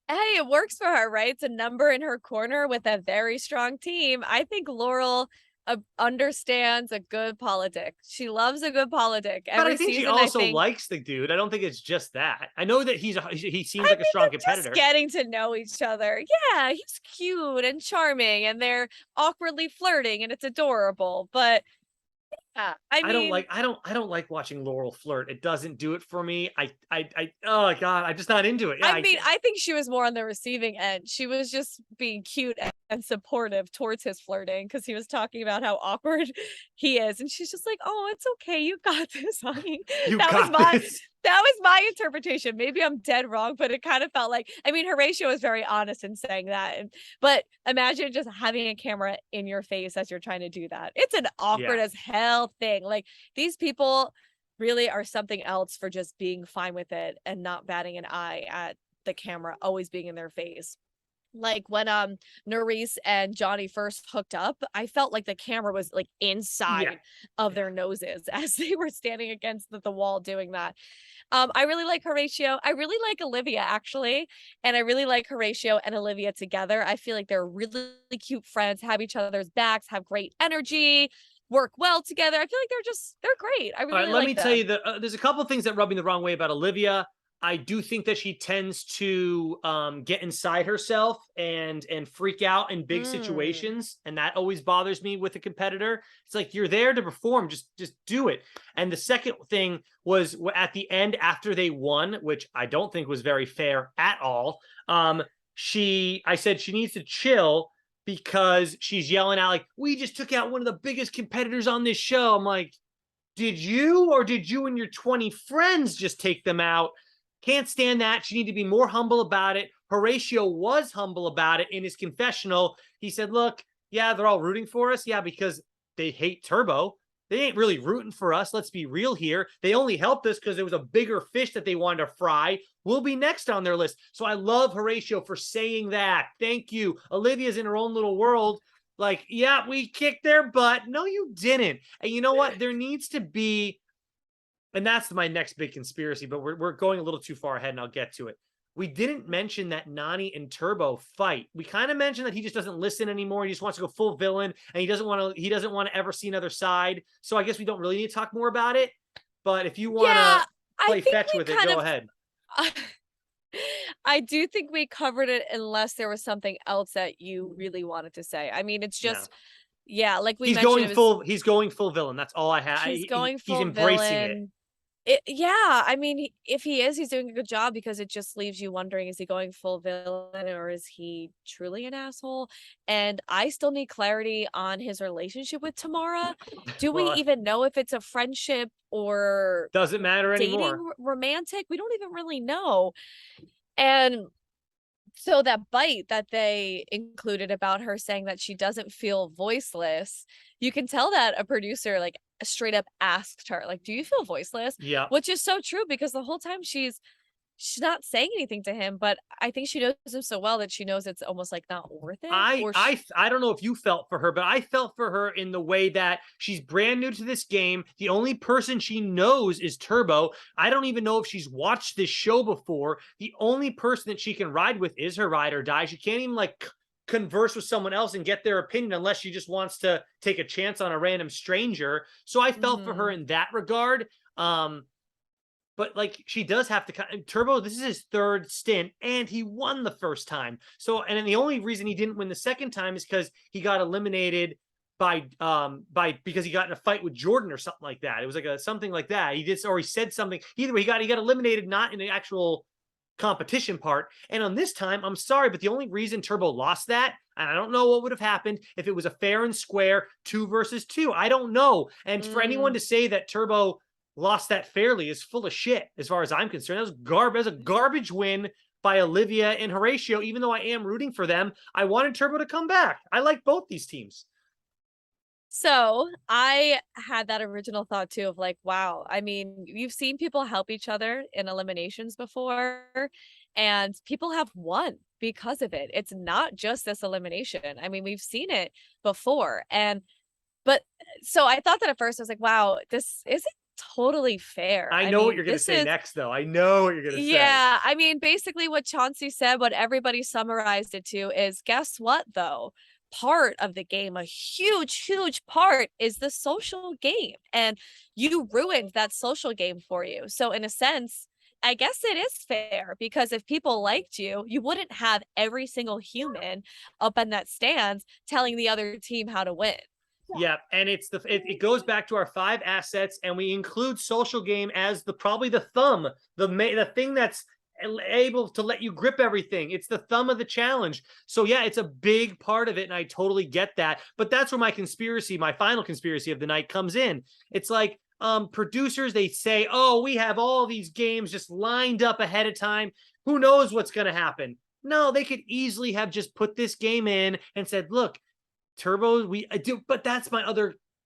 Hey, it works for her, right? It's a number in her corner with a very strong team. I think Laurel understands a good politic. She loves a good politic. But I Every think she season, I also think. likes the dude. I don't think it's just that. I know that he seems I like a think strong they're just competitor. getting to know each other. Yeah, he's cute and charming, and they're awkwardly flirting, and it's adorable. But yeah, I mean, I don't like watching Laurel flirt. It doesn't do it for me. Oh god, I'm just not into it. Yeah, I think she was more on the receiving end. She was just being cute and supportive towards his flirting because he was talking about how awkward he is, and she's just like, "Oh, it's okay, you got this, honey." you That was got my this. that was my interpretation. Maybe I'm dead wrong, but it kind of felt like, I mean, Horatio is very honest in saying that, but imagine just having a camera in your face as you're trying to do that. It's an awkward Yeah. as hell thing. Like these people really are something else for just being fine with it and not batting an eye at the camera always being in their face. Like when Nerys and Johnny first hooked up, I felt like the camera was like Yeah. inside of Yeah. their noses as they were standing against the wall doing that. I really like Horatio. I really like Olivia actually, and I really like Horatio and Olivia together. I feel like they're really cute friends, have each other's backs, have great energy, work well together. I feel like they're great. I All right, really let like me tell you them. that there's a couple of things that rub me the wrong way about Olivia. I do think that she tends to get inside herself and freak out in big Mm. situations, and that always bothers me with a competitor. It's like you're there to perform, just do it. And the second thing was at the end after they won, which I don't think was very fair at all. I said she needs to chill because she's yelling out like, "We just took out one of the biggest competitors on this show." I'm like, did you or did you and your 20 friends just take them out? Can't stand that. She need to be more humble about it. Horatio was humble about it in his confessional. He said, look, yeah, they're all rooting for us. Yeah, because they hate Turbo. They ain't really rooting for us. Let's be real here. They only helped us because there was a bigger fish that they wanted to fry. We'll be next on their list. So I love Horatio for saying that. Thank you. Olivia's in her own little world. Like, yeah, we kicked their butt. No, you didn't. And you know what? There needs to be, and that's my next big conspiracy, but we're going a little too far ahead and I'll get to it. We didn't mention that Nani and Turbo fight. We kind of mentioned that he just doesn't listen anymore. He just wants to go full villain and he doesn't want to ever see another side. So I guess we don't really need to talk more about it. But if you want Yeah, to I play think fetch we with it, kind go of ahead. I do think we covered it unless there was something else that you really wanted to say. I mean, it's No. just, yeah, like we mentioned, it was He's going full villain. That's all I have. he's going He's full embracing it. villain. Yeah, I mean, if he is, he's doing a good job because it just leaves you wondering, is he going full villain or is he truly an asshole? And I still need clarity on his relationship with Tamara. Do we Well, even know if it's a friendship or doesn't matter dating anymore. romantic? We don't even really know. And so that bite that they included about her saying that she doesn't feel voiceless, you can tell that a producer like straight up asked her, like, "Do you feel voiceless?" Yeah. Which is so true because the whole time she's not saying anything to him, but I think she knows him so well that she knows it's almost like not worth it. Or I don't know if you felt for her, but I felt for her in the way that she's brand new to this game. The only person she knows is Turbo. I don't even know if she's watched this show before. The only person that she can ride with is her ride or die. She can't even like converse with someone else and get their opinion unless she just wants to take a chance on a random stranger. So I felt for her Mhm. in that regard. But like she does have to Turbo, this is his third stint and he won the first time. So and then the only reason he didn't win the second time is because he got eliminated by because he got in a fight with Jordan or something like that. It was like a something like that. He did, or he said something. Either way, he got eliminated not in the actual competition part. And on this time, I'm sorry, but the only reason Turbo lost that, and I don't know what would have happened if it was a fair and square 2 versus 2. I don't know. And for anyone Mm. to say that Turbo lost that fairly is full of shit, as far as I'm concerned. That was a garbage win by Olivia and Horatio. Even though I am rooting for them, I wanted Turbo to come back. I like both these teams. So I had that original thought too of like, wow, I mean, you've seen people help each other in eliminations before, and people have won because of it. It's not just this elimination. I mean, we've seen it before. And but so I thought that at first I was like, wow, this isn't totally fair. I I know what mean, you're gonna this say is next, though. I know what you're gonna say. yeah, I mean, basically what Chauncey said, what everybody summarized it to is, guess what though? Part of the game, a huge, huge part is the social game. And you ruined that social game for you. So in a sense, I guess it is fair because if people liked you, you wouldn't have every single human up in that stands telling the other team how to win. Yeah, and it goes back to our 5 assets, and we include social game as probably the thumb, the thing that's able to let you grip everything. It's the thumb of the challenge. So yeah, it's a big part of it, and I totally get that. But that's where my final conspiracy of the night comes in. It's like producers, they say, oh, we have all these games just lined up ahead of time. Who knows what's going to happen? No, they could easily have just put this game in and said, look, Turbo, I do, but that's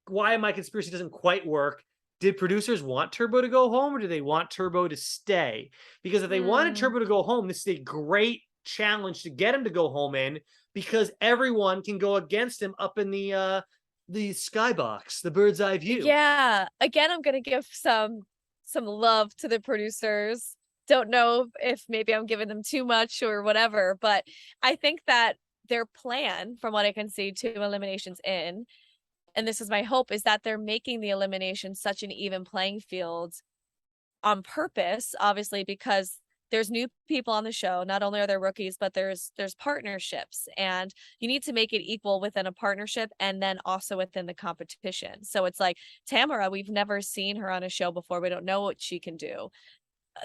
why my conspiracy doesn't quite work. Did producers want Turbo to go home, or do they want Turbo to stay? Because if they wanted Turbo to go home, this is a great challenge to get him to go home in, because everyone can go against him up in the skybox, the bird's eye view. Yeah. Again, I'm gonna give some love to the producers. Don't know if maybe I'm giving them too much or whatever, but I think that their plan, from what I can see, 2 eliminations in, and this is my hope, is that they're making the elimination such an even playing field on purpose, obviously, because there's new people on the show. Not only are there rookies, but there's partnerships, and you need to make it equal within a partnership and then also within the competition. So it's like Tamara, we've never seen her on a show before. We don't know what she can do.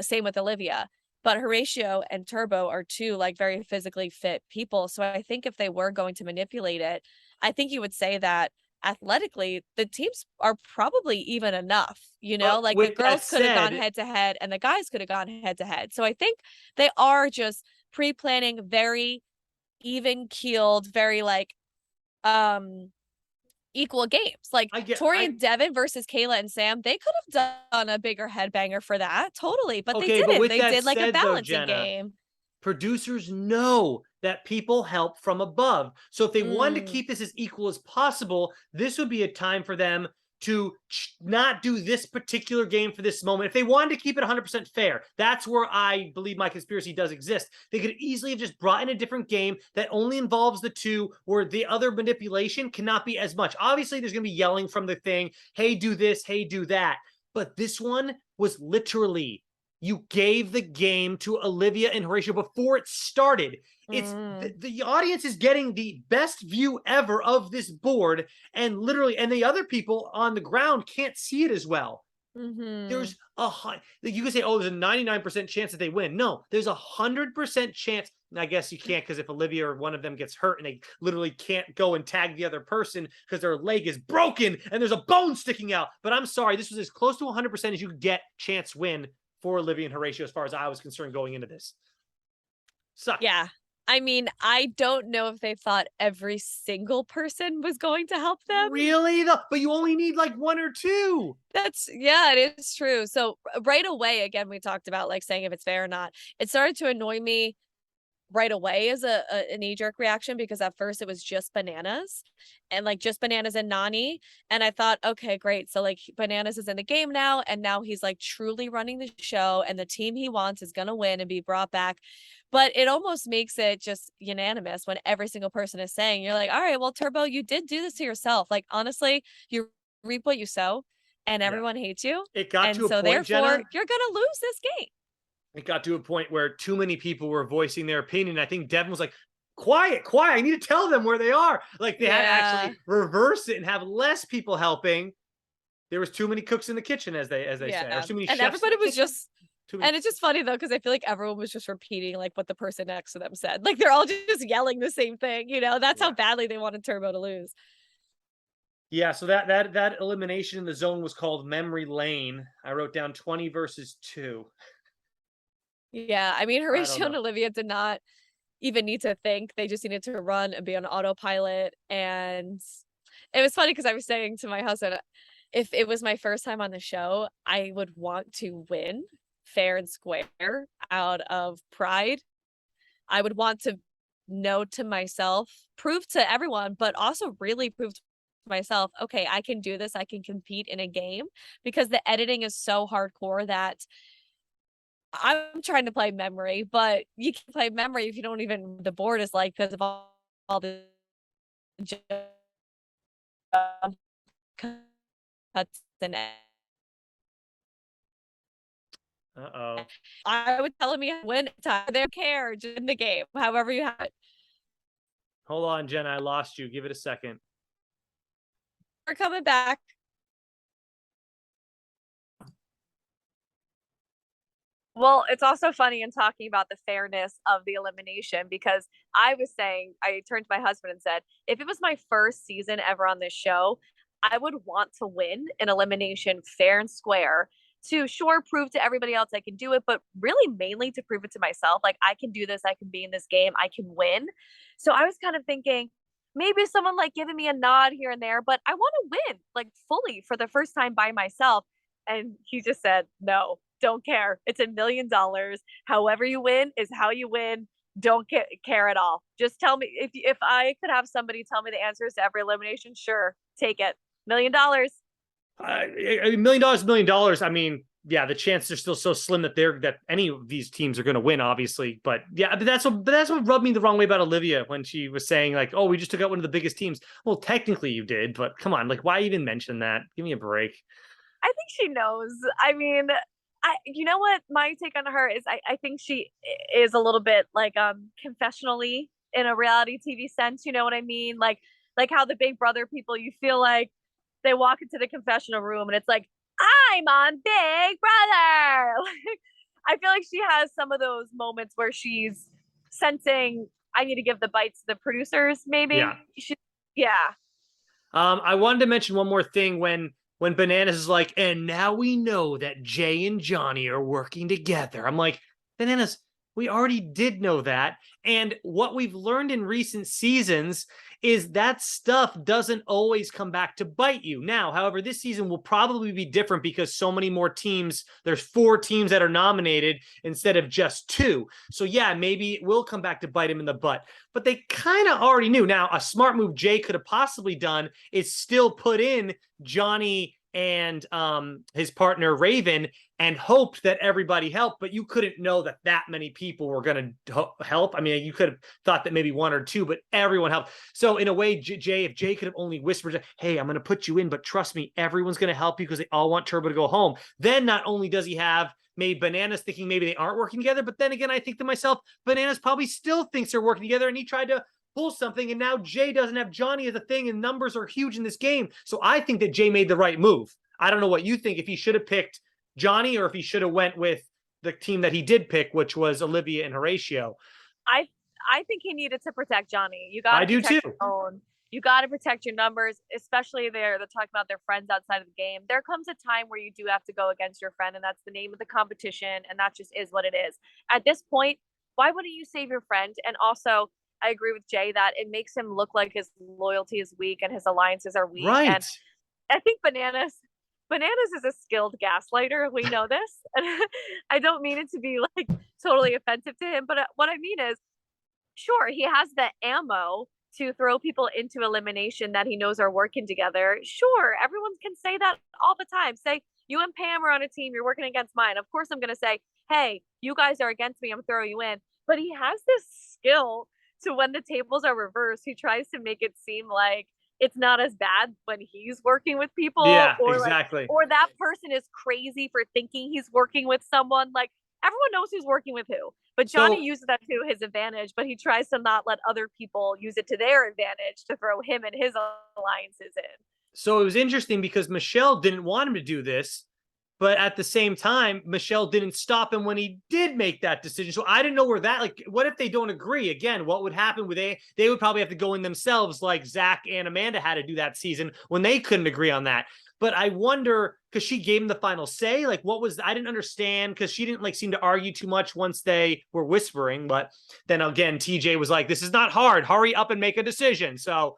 Same with Olivia. But Horatio and Turbo are 2 like very physically fit people. So I think if they were going to manipulate it, I think you would say that athletically the teams are probably even enough, like the girls could have gone head to head and the guys could have gone head to head. So I think they are just pre-planning very even keeled, very like equal games. Like Tori and Devin versus Kayla and Sam, they could have done a bigger headbanger for that. Totally. But they didn't. But they did like a balancing Jenna, game. producers know that people help from above. So if they wanted to keep this as equal as possible, this would be a time for them to not do this particular game for this moment. If they wanted to keep it 100% fair, that's where I believe my conspiracy does exist. They could easily have just brought in a different game that only involves the 2, where the other manipulation cannot be as much. Obviously, there's going to be yelling from the thing, hey, do this, hey, do that. But this one was literally, you gave the game to Olivia and Horatio before it started. It's the audience is getting the best view ever of this board, and literally, and the other people on the ground can't see it as well. There's you can say, oh, there's a 99% chance that they win. No, there's 100% chance. And I guess you can't, because if Olivia or one of them gets hurt and they literally can't go and tag the other person because their leg is broken and there's a bone sticking out. But I'm sorry, this was as close to 100% as you could get chance win for Olivia and Horatio, as far as I was concerned going into this. Suck. Yeah. I mean, I don't know if they thought every single person was going to help them. Really? But you only need like 1 or 2. Yeah, it is true. So right away, again, we talked about like saying if it's fair or not. It started to annoy me right away as a knee-jerk reaction, because at first it was just Bananas and like just Bananas and Nani, and I thought, okay, great, so like Bananas is in the game now, and now he's like truly running the show and the team he wants is gonna win and be brought back. But it almost makes it just unanimous when every single person is saying, you're like, all right, well, Turbo, you did do this to yourself. Like, honestly, you reap what you sow, and everyone hates you. It got to a so point, therefore Jenna, you're gonna lose this game. It got to a point where too many people were voicing their opinion. I think Devin was like, quiet, I need to tell them where they are. Like, they had to actually reverse it and have less people helping. There was too many cooks in the kitchen, as they say, or too many chefs. And everybody was just, and it's just funny though, because I feel like everyone was just repeating like what the person next to them said. Like, they're all just yelling the same thing, that's how badly they wanted Turbo to lose. Yeah, so that elimination in the zone was called Memory Lane. I wrote down 20 versus 2. Yeah, I mean, Horatio and Olivia did not even need to think. They just needed to run and be on autopilot. And it was funny because I was saying to my husband, if it was my first time on the show, I would want to win fair and square out of pride. I would want to know to myself, prove to everyone, but also really prove to myself, okay, I can do this. I can compete in a game because the editing is so hardcore that I'm trying to play memory, but you can play memory if you don't even the board is like because of all the jump cuts and Uh-oh. I would tell me when time they don't care just in the game, however you have it. Hold on, Jenna. I lost you. Give it a second. We're coming back. Well, it's also funny in talking about the fairness of the elimination because I was saying, I turned to my husband and said, if it was my first season ever on this show, I would want to win an elimination fair and square to sure prove to everybody else I can do it, but really mainly to prove it to myself. Like, I can do this, I can be in this game, I can win. So I was kind of thinking, maybe someone like giving me a nod here and there, but I want to win like fully for the first time by myself. And he just said, no, don't care. It's $1,000,000. However you win is how you win. Don't care at all. Just tell me if I could have somebody tell me the answers to every elimination, sure, take it. $1,000,000. $1,000,000, $1,000,000. I mean, yeah, the chances are still so slim that any of these teams are going to win, obviously. But yeah, but that's what rubbed me the wrong way about Olivia when she was saying like, "Oh, we just took out one of the biggest teams." Well, technically you did, but come on, like, why even mention that? Give me a break. I think she knows. I mean, you know what my take on her is I think she is a little bit like confessionally in a reality TV sense, you know what I mean? Like how the Big Brother people, you feel like they walk into the confessional room and it's like, I'm on Big Brother. Like, I feel like she has some of those moments where she's sensing I need to give the bites to the producers, maybe. Yeah. Yeah. I wanted to mention one more thing when Bananas is like, and now we know that Jay and Johnny are working together. I'm like, Bananas, we already did know that. And what we've learned in recent seasons is that stuff doesn't always come back to bite you. Now, however, this season will probably be different because so many more teams, there's 4 teams that are nominated instead of just 2. So yeah, maybe it will come back to bite him in the butt. But they kind of already knew. Now, a smart move Jay could have possibly done is still put in Johnny and his partner Raven and hoped that everybody helped, but you couldn't know that many people were going to help. I mean, you could have thought that maybe 1 or 2, but everyone helped. So in a way, if Jay could have only whispered, hey, I'm going to put you in, but trust me, everyone's going to help you because they all want Turbo to go home. Then not only does he have maybe Bananas thinking maybe they aren't working together, but then again, I think to myself, Bananas probably still thinks they're working together, and he tried to pull something, and now Jay doesn't have Johnny as a thing, and numbers are huge in this game. So I think that Jay made the right move. I don't know what you think, if he should have picked Johnny or if he should have went with the team that he did pick, which was Olivia and Horatio. I think he needed to protect Johnny. You got to protect your own. You got to protect your numbers, especially they're talking about their friends outside of the game. There comes a time where you do have to go against your friend, and that's the name of the competition, and that just is what it is. At this point, why wouldn't you save your friend? And also, I agree with Jay that it makes him look like his loyalty is weak and his alliances are weak. Right. And I think Bananas is a skilled gaslighter. We know this. And I don't mean it to be like totally offensive to him, but what I mean is, sure, he has the ammo to throw people into elimination that he knows are working together. Sure, everyone can say that all the time. Say, you and Pam are on a team, you're working against mine. Of course, I'm going to say, hey, you guys are against me, I'm throwing you in. But he has this skill to when the tables are reversed, he tries to make it seem like it's not as bad when he's working with people. Yeah, or exactly. Or that person is crazy for thinking he's working with someone. Like, everyone knows who's working with who. But Johnny uses that to his advantage, but he tries to not let other people use it to their advantage to throw him and his alliances in. So it was interesting because Michelle didn't want him to do this, but at the same time, Michelle didn't stop him when he did make that decision. So I didn't know where that, like, what if they don't agree? Again, what would happen with they would probably have to go in themselves, like Zach and Amanda had to do that season when they couldn't agree on that. But I wonder, because she gave him the final say, like, what was, I didn't understand, because she didn't like seem to argue too much once they were whispering. But then again, TJ was like, this is not hard, hurry up and make a decision. So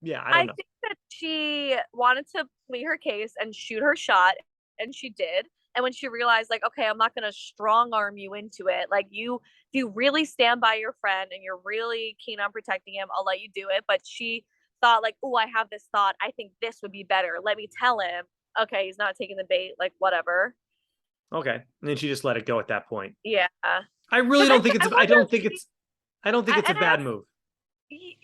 yeah, I don't know. I think that she wanted to plead her case and shoot her shot, and she did. And when she realized, like, okay, I'm not going to strong arm you into it. Like, if you really stand by your friend and you're really keen on protecting him, I'll let you do it. But she thought like, oh, I have this thought. I think this would be better. Let me tell him. Okay, he's not taking the bait. Like, whatever. Okay. And then she just let it go at that point. Yeah. I really don't think it's, I wonder don't if think it's, I don't think it's a and I bad also, move.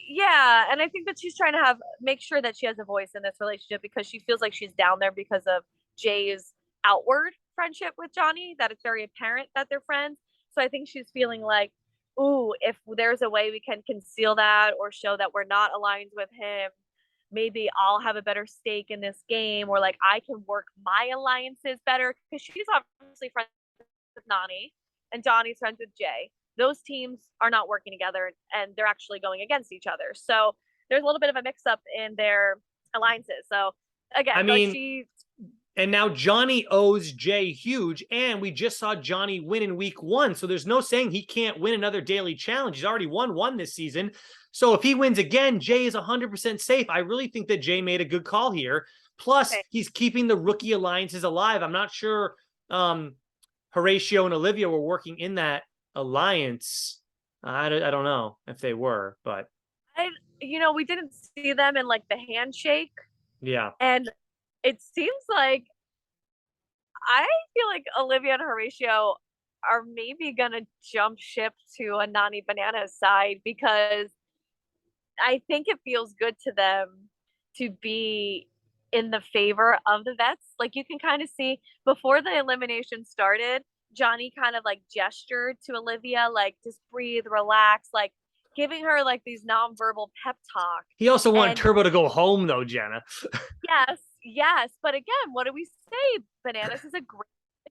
yeah, and I think that she's trying to make sure that she has a voice in this relationship because she feels like she's down there because of Jay's outward friendship with Johnny, that it's very apparent that they're friends. So I think she's feeling like, ooh, if there's a way we can conceal that or show that we're not aligned with him, maybe I'll have a better stake in this game, or like I can work my alliances better, because she's obviously friends with Nani and Johnny's friends with Jay. Those teams are not working together and they're actually going against each other. So there's a little bit of a mix up in their alliances. So again, I like mean, and now Johnny owes Jay huge, and we just saw Johnny win in week 1. So there's no saying he can't win another daily challenge. He's already won one this season. So if he wins again, Jay is 100% safe. I really think that Jay made a good call here. Plus, he's keeping the rookie alliances alive. I'm not sure Horatio and Olivia were working in that alliance. I don't know if they were, but we didn't see them in like the handshake. Yeah. And it seems like, I feel like Olivia and Horatio are maybe gonna jump ship to a Nani Banana's side, because I think it feels good to them to be in the favor of the vets. Like, you can kind of see before the elimination started, Johnny kind of like gestured to Olivia, like, just breathe, relax, like giving her like these nonverbal pep talk. He also wanted Turbo to go home though, Jenna. Yes. But again, what do we say? Bananas is a great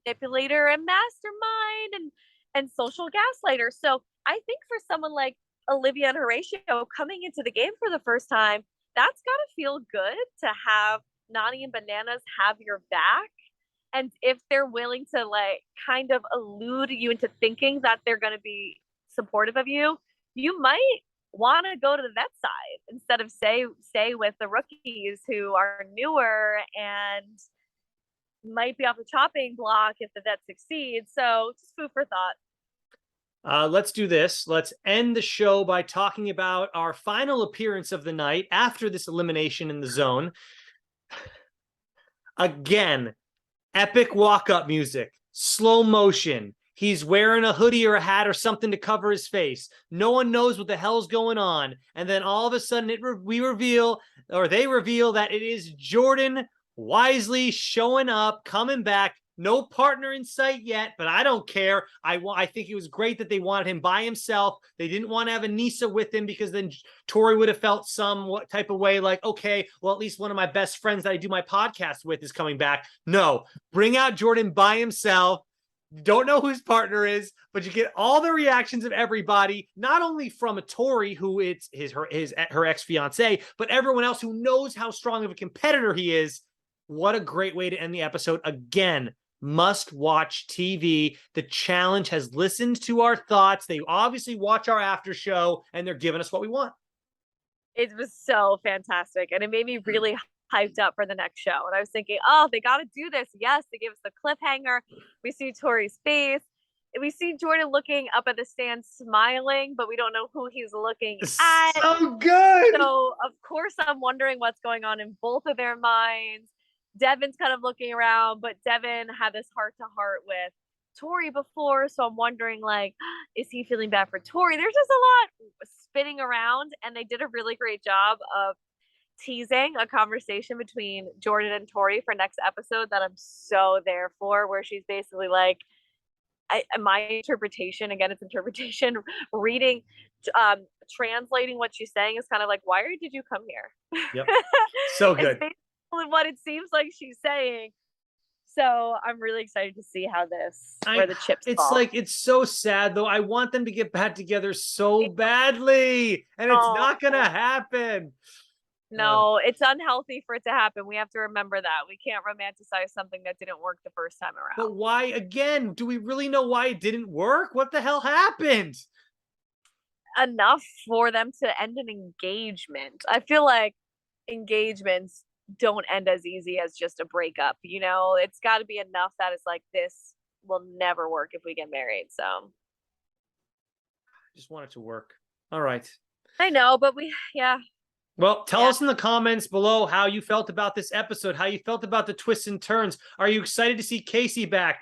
manipulator and mastermind and social gaslighter. So I think for someone like Olivia and Horatio coming into the game for the first time, that's got to feel good to have Nani and Bananas have your back. And if they're willing to like kind of elude you into thinking that they're going to be supportive of you, you might want to go to the vet side instead of stay with the rookies who are newer and might be off the chopping block if the vet succeeds. So just food for thought. Let's do this. Let's end the show by talking about our final appearance of the night after this elimination in the zone. Again, epic walk-up music, slow motion. He's wearing a hoodie or a hat or something to cover his face. No one knows what the hell's going on. And then all of a sudden they reveal that it is Jordan wisely showing up, coming back. No partner in sight yet, but I don't care. I think it was great that they wanted him by himself. They didn't want to have Anissa with him, because then Tori would have felt some type of way like, okay, well, at least one of my best friends that I do my podcast with is coming back. No, bring out Jordan by himself. Don't know who his partner is, but you get all the reactions of everybody, not only from a Tori, who it's her ex-fiance, but everyone else who knows how strong of a competitor he is. What a great way to end the episode. Again, must watch TV. The challenge has listened to our thoughts. They obviously watch our after show, and they're giving us what we want. It was so fantastic, and it made me really hyped up for the next show. And I was thinking, oh, they got to do this. Yes, they give us the cliffhanger. We see Tori's face. We see Jordan looking up at the stand smiling, but we don't know who he's looking at. So good. So of course I'm wondering what's going on in both of their minds. Devin's kind of looking around, but Devin had this heart-to-heart with Tori before, so I'm wondering, like, is he feeling bad for Tori? There's just a lot spinning around, and they did a really great job of teasing a conversation between Jordan and Tori for next episode that I'm so there for, where she's basically like, my interpretation, again, it's interpretation, reading, translating what she's saying is kind of like, why did you come here? Yep. So good. What it seems like she's saying. So I'm really excited to see how where the chips fall. Like, it's so sad though. I want them to get back together so badly, and it's not gonna happen. No, it's unhealthy for it to happen. We have to remember that. We can't romanticize something that didn't work the first time around. But why, again, do we really know why it didn't work? What the hell happened? Enough for them to end an engagement. I feel like engagements don't end as easy as just a breakup. It's got to be enough that it's like, this will never work if we get married. So I just want it to work. All right. I know, but Well, tell Yeah. us in the comments below how you felt about this episode, how you felt about the twists and turns. Are you excited to see Casey back?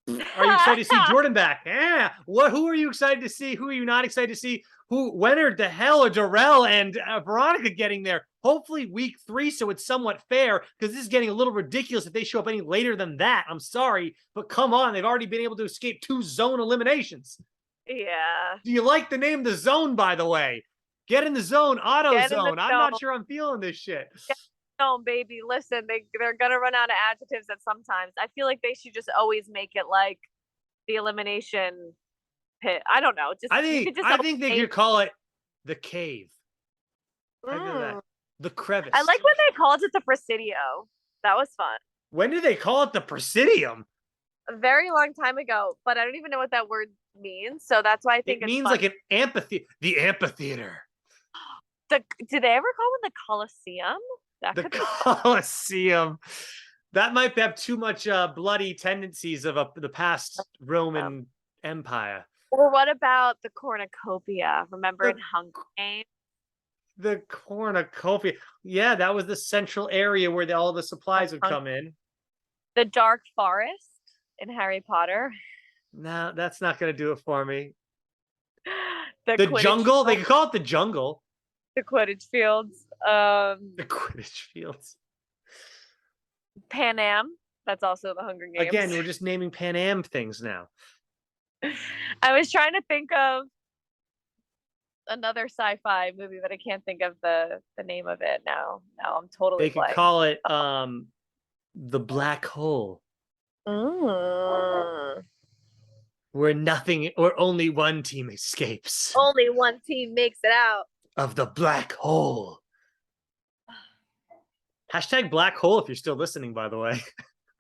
Are you excited to see Jordan back? Yeah. Who are you excited to see? Who are you not excited to see? When are the hell are Darrell and Veronica getting there? Hopefully week 3, so it's somewhat fair, because this is getting a little ridiculous if they show up any later than that. I'm sorry, but come on. They've already been able to escape 2 zone eliminations. Yeah. Do you like the name The Zone, by the way? Get in the zone, auto Get in the zone. I'm not sure I'm feeling this shit. No, baby, listen, they're gonna run out of adjectives at sometimes. I feel like they should just always make it like the elimination pit. I don't know. Just I think they could call it the cave. That. The crevice. I like when they called it the Presidio. That was fun. When did they call it the Presidium? A very long time ago, but I don't even know what that word means. So that's why I think it means like an amphitheater. The amphitheater. Did they ever call it the Coliseum? The Coliseum. That might have too much bloody tendencies of the past Roman Empire. Or what about the cornucopia? Remember in Hunger Games? The cornucopia. Yeah, that was the central area where all the supplies would come in. The Dark Forest in Harry Potter. No, that's not going to do it for me. The jungle. They could call it the jungle. The Quidditch fields. The Quidditch fields. Pan Am. That's also the Hunger Games. Again, we're just naming Pan Am things now. I was trying to think of another sci-fi movie, but I can't think of the name of it now. Now I'm totally. They could call it the Black Hole. Where nothing or only one team escapes. Only one team makes it out of the black hole. Hashtag black hole if you're still listening, by the way.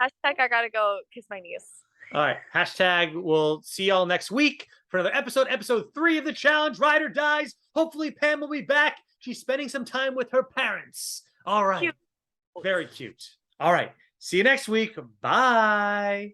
Hashtag I gotta go kiss my niece. All right. Hashtag we'll see y'all next week for another episode 3 of the challenge. Ride or Dies. Hopefully Pam will be back. She's spending some time with her parents. All right. Cute. Very cute. All right. See you next week. Bye.